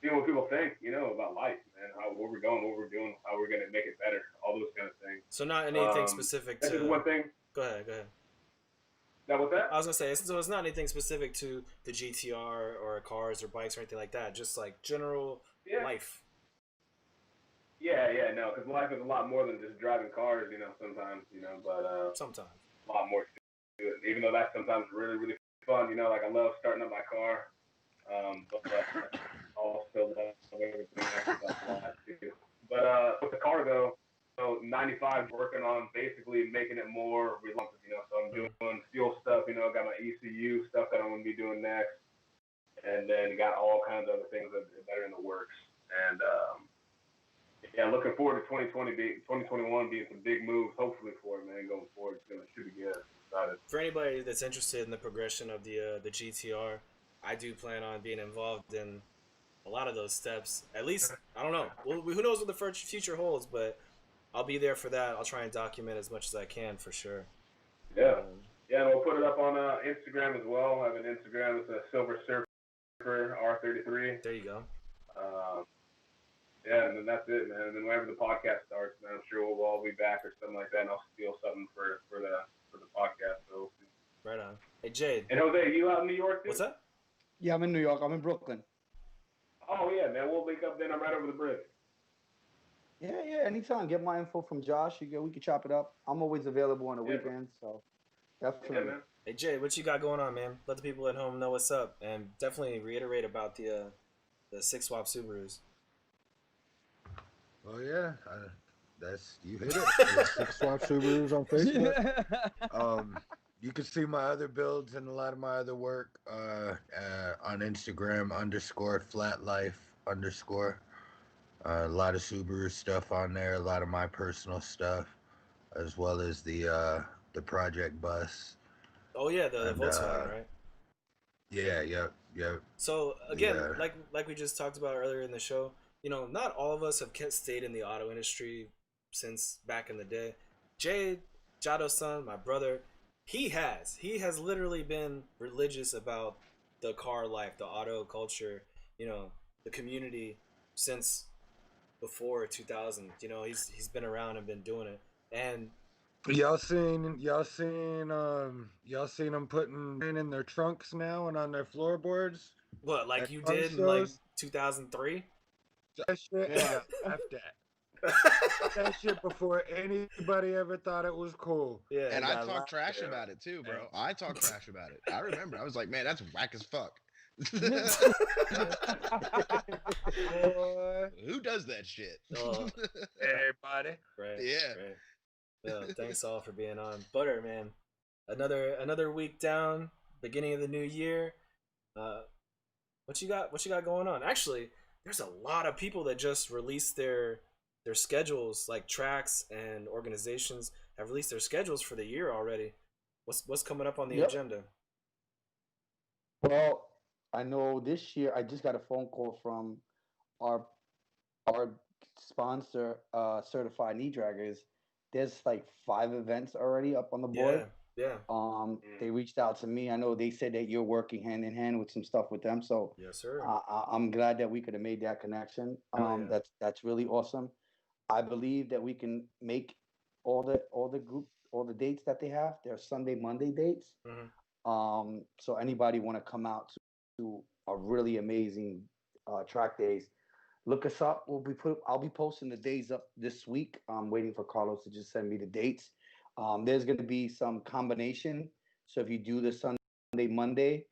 what people think, about life, man, where we're going, what we're doing, how we're gonna make it better, all those kind of things. So not anything specific to. That's just one thing. Go ahead. Now, what's that? I was gonna say, so it's not anything specific to the GTR or cars or bikes or anything like that. Just like general life. Yeah, no, because life is a lot more than just driving cars, sometimes, but sometimes a lot more to it. Even though that's sometimes really, really fun, like I love starting up my car, but also love everything else about that too. But with the car though, so 95 working on basically making it more reluctant, so I'm doing fuel stuff, got my ECU stuff that I'm going to be doing next, and then got all kinds of other things that are in the works, and looking forward to 2021 being some big moves, hopefully for it, man, going forward. It should be good. Excited. For anybody that's interested in the progression of the GTR, I do plan on being involved in a lot of those steps. At least, I don't know. Well, who knows what the future holds, but I'll be there for that. I'll try and document as much as I can for sure. Yeah. And we'll put it up on Instagram as well. I have an Instagram. It's a Silver Surfer R33. There you go. And then that's it, man. And then whenever the podcast starts, man, I'm sure we'll all be back or something like that, and I'll steal something for the podcast. So. Right on. Hey, Jade. And Jose, you out in New York too? What's up? Yeah, I'm in New York. I'm in Brooklyn. Oh yeah, man. We'll link up then. I'm right over the bridge. Yeah. Anytime. Get my info from Josh. We can chop it up. I'm always available on the weekends, so definitely. Yeah, man. Hey Jay, what you got going on, man? Let the people at home know what's up, and definitely reiterate about the 6-swap Subarus. Oh yeah, that's you hit it. There's 6-swap Subarus on Facebook. You can see my other builds and a lot of my other work on Instagram _flatlife_. A lot of Subaru stuff on there, a lot of my personal stuff, as well as the project bus. Oh yeah, the Volkswagen, right? Yeah. So again, like we just talked about earlier in the show, not all of us have stayed in the auto industry since back in the day. Jay, Jado's son, my brother, he has literally been religious about the car life, the auto culture, the community since before 2000. He's been around and been doing it. And y'all seen them putting in their trunks now and on their floorboards? What, like you did in like 2003? That shit, yeah, F that. That shit before anybody ever thought it was cool. Yeah, and I talked trash about it too, bro. I talked trash about it. I remember. I was like, man, that's whack as fuck. Boy. Who does that shit? Everybody. Right. Yeah. Right. Yeah. Thanks all for being on. Butter, man. Another week down. Beginning of the new year. What you got going on? Actually, there's a lot of people that just released their schedules, like tracks and organizations have released their schedules for the year already. What's coming up on the agenda? Well, I know this year I just got a phone call from our sponsor, Certified Knee Draggers. There's like 5 events already up on the board. Yeah. They reached out to me. I know they said that you're working hand in hand with some stuff with them. So Yes, sir. I'm glad that we could have made that connection. Hell yeah. That's really awesome. I believe that we can make all the dates that they have. They're Sunday, Monday dates. So anybody want to come out to a really amazing track days, look us up. I'll be posting the days up this week. I'm waiting for Carlos to just send me the dates. There's going to be some combination. So if you do the Sunday, Monday,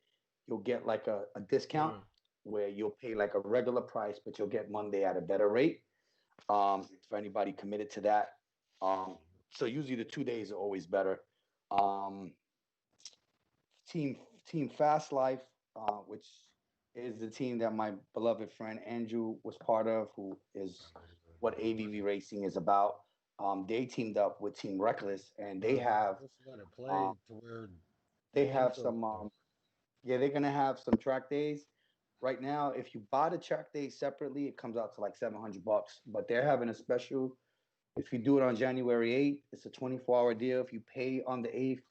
you'll get like a discount where you'll pay like a regular price, but you'll get Monday at a better rate. For anybody committed to that. So usually the 2 days are always better. Um, team Team Fast Life, which is the team that my beloved friend Andrew was part of, who is what AVV racing is about. They teamed up with Team Reckless, and they have Let it play um, to where they have some yeah, they're gonna have some track days. Right now, if you buy the track day separately, it comes out to like $700. But they're having a special. If you do it on January 8th, it's a 24-hour deal. If you pay on the 8th,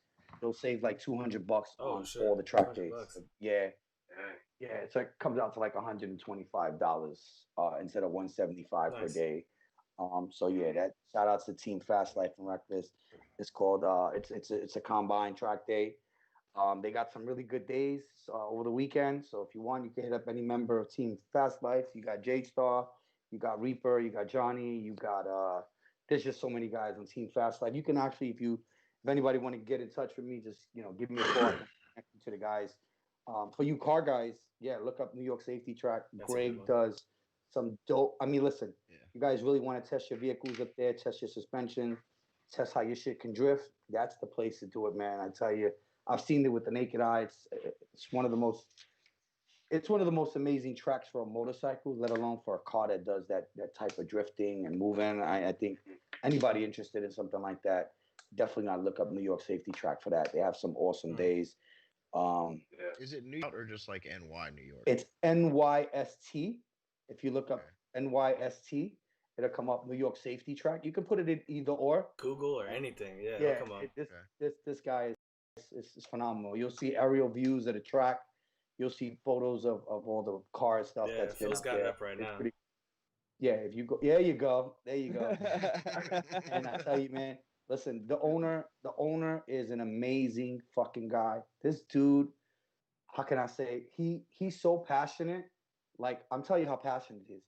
you'll save like $200 Oh on shit. all the track 200 days. bucks. Yeah, yeah. So it comes out to like $125 instead of 175 per Nice. day. So yeah, that shout outs to Team Fast Life and Reckless. It's called it's a combine track day. They got some really good days over the weekend. So if you want, you can hit up any member of Team Fast Life. You got J Star, you got Reaper, you got Johnny, you got there's just so many guys on Team Fast Life. You can actually, if anybody want to get in touch with me, just give me a call. I can connect you to the guys. For you car guys, yeah, look up New York Safety Track. That's a good Greg one. does some dope. I mean, listen, Yeah. you guys really want to test your vehicles up there, test your suspension, test how your shit can drift. That's the place to do it, man. I tell you, I've seen it with the naked eye. It's one of the most amazing tracks for a motorcycle, let alone for a car that does that type of drifting and moving. I think anybody interested in something like that, definitely not look up New York Safety Track for that. They have some awesome days. Is it New York or just like NY New York? It's NYST. If you look up NYST, it'll come up New York Safety Track. You can put it in either or. Google or anything. Yeah, Yeah, come on. this guy is phenomenal. You'll see aerial views of the track. You'll see photos of all the car stuff Yeah, that's been Phil's up got there. it up right now. Yeah, if you go, there you go. And I tell you, man, listen, the owner is an amazing fucking guy. This dude, how can I say, he's so passionate. Like, I'm telling you how passionate he is.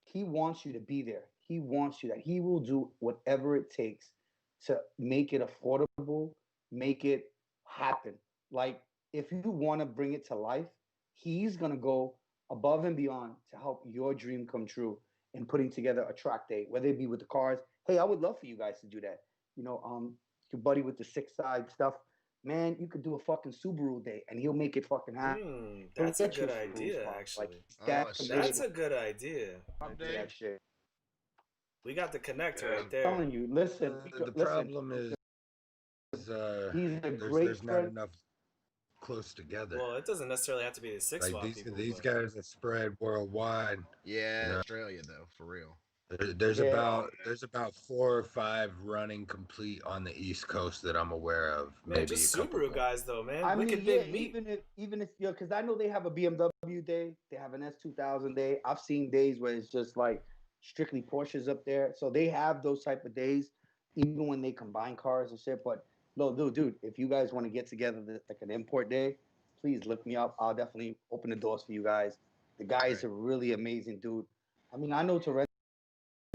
He wants you to be there. He wants you that. He will do whatever it takes to make it affordable, make it happen. Like, if you want to bring it to life, he's gonna go above and beyond to help your dream come true in putting together a track day, whether it be with the cars. Hey, I would love for you guys to do that. Your buddy with the six side stuff, man, you could do a fucking Subaru day and he'll make it fucking happen. That's a good idea, actually. That's a good idea. That shit. We got the connect right there. I'm telling you, listen. The problem is he's a great there's not friend. enough close together. Well, it doesn't necessarily have to be the six Like watt people. these guys are spread worldwide. Yeah, Australia though, for real. There's about 4 or 5 running complete on the East Coast that I'm aware of. Man, Maybe just a couple Subaru guys though, man. I Look mean, at yeah, Big Meat. even if because I know they have a BMW day, they have an S2000 day. I've seen days where it's just like strictly Porsches up there, so they have those type of days, even when they combine cars and shit. But no, dude, if you guys want to get together like an import day, please look me up. I'll definitely open the doors for you guys. The guy is a really amazing dude. I mean, I know to rent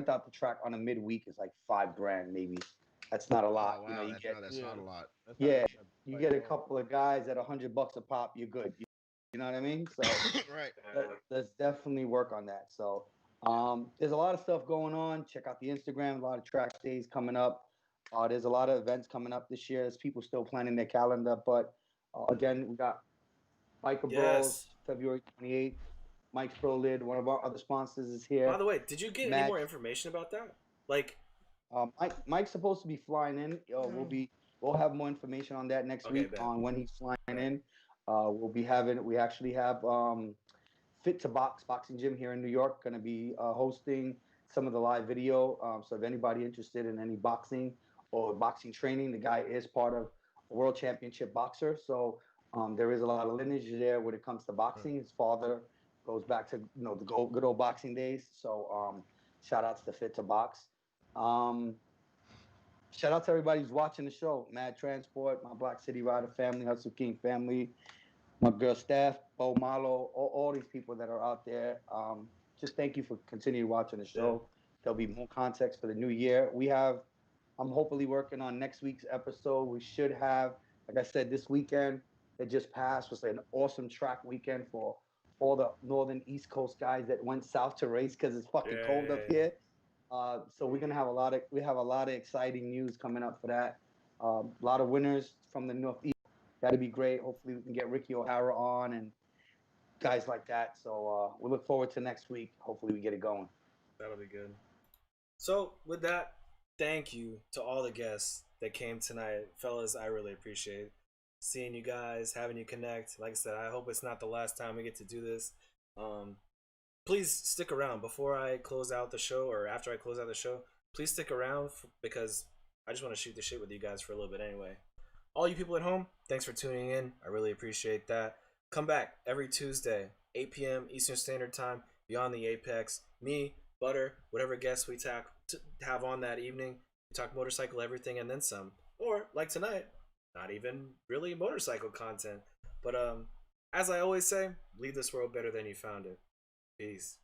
out the track on a midweek is like $5,000 maybe. That's not a lot. Oh, wow, You get that's not a lot. yeah, you get a couple of guys at $100 a pop, you're good. You know what I mean? So Right. let's definitely work on that. So there's a lot of stuff going on. Check out the Instagram. A lot of track days coming up. There's a lot of events coming up this year. There's people still planning their calendar, but again, we got Biker Bros February 28th. Mike's Pro Lid, one of our other sponsors, is here. By the way, did you get any more information about that? Like, Mike's supposed to be flying in. We'll have more information on that next week on when he's flying in. We actually have Fit to Box boxing gym here in New York going to be hosting some of the live video. So if anybody interested in any boxing or boxing training, the guy is part of world championship boxer. So there is a lot of lineage there when it comes to boxing. His father goes back to the good old boxing days. So shout outs to Fit to Box. Shout out to everybody who's watching the show. Mad Transport, my Black City Rider family, Hustle King family, my girl staff, Bo Malo, all these people that are out there. Just thank you for continuing watching the show. There'll be more context for the new year. I'm hopefully working on next week's episode. We should have, like I said, this weekend that just passed was an awesome track weekend for all the northern East Coast guys that went south to race because it's fucking cold up here. So we're gonna have a lot of exciting news coming up for that. A lot of winners from the Northeast. That'd be great. Hopefully we can get Ricky O'Hara on and guys like that. So we look forward to next week. Hopefully we get it going. That'll be good. So with that, thank you to all the guests that came tonight, fellas. I really appreciate seeing you guys, having you connect. Like I said, I hope it's not the last time we get to do this. Please stick around before I close out the show, or after I close out the show. Please stick around because I just want to shoot the shit with you guys for a little bit anyway. All you people at home, thanks for tuning in. I really appreciate that. Come back every Tuesday, 8 p.m. Eastern Standard Time, Beyond the Apex. Me, Butter, whatever guests we have on that evening. We talk motorcycle, everything, and then some. Or, like tonight, not even really motorcycle content. But as I always say, leave this world better than you found it. Peace.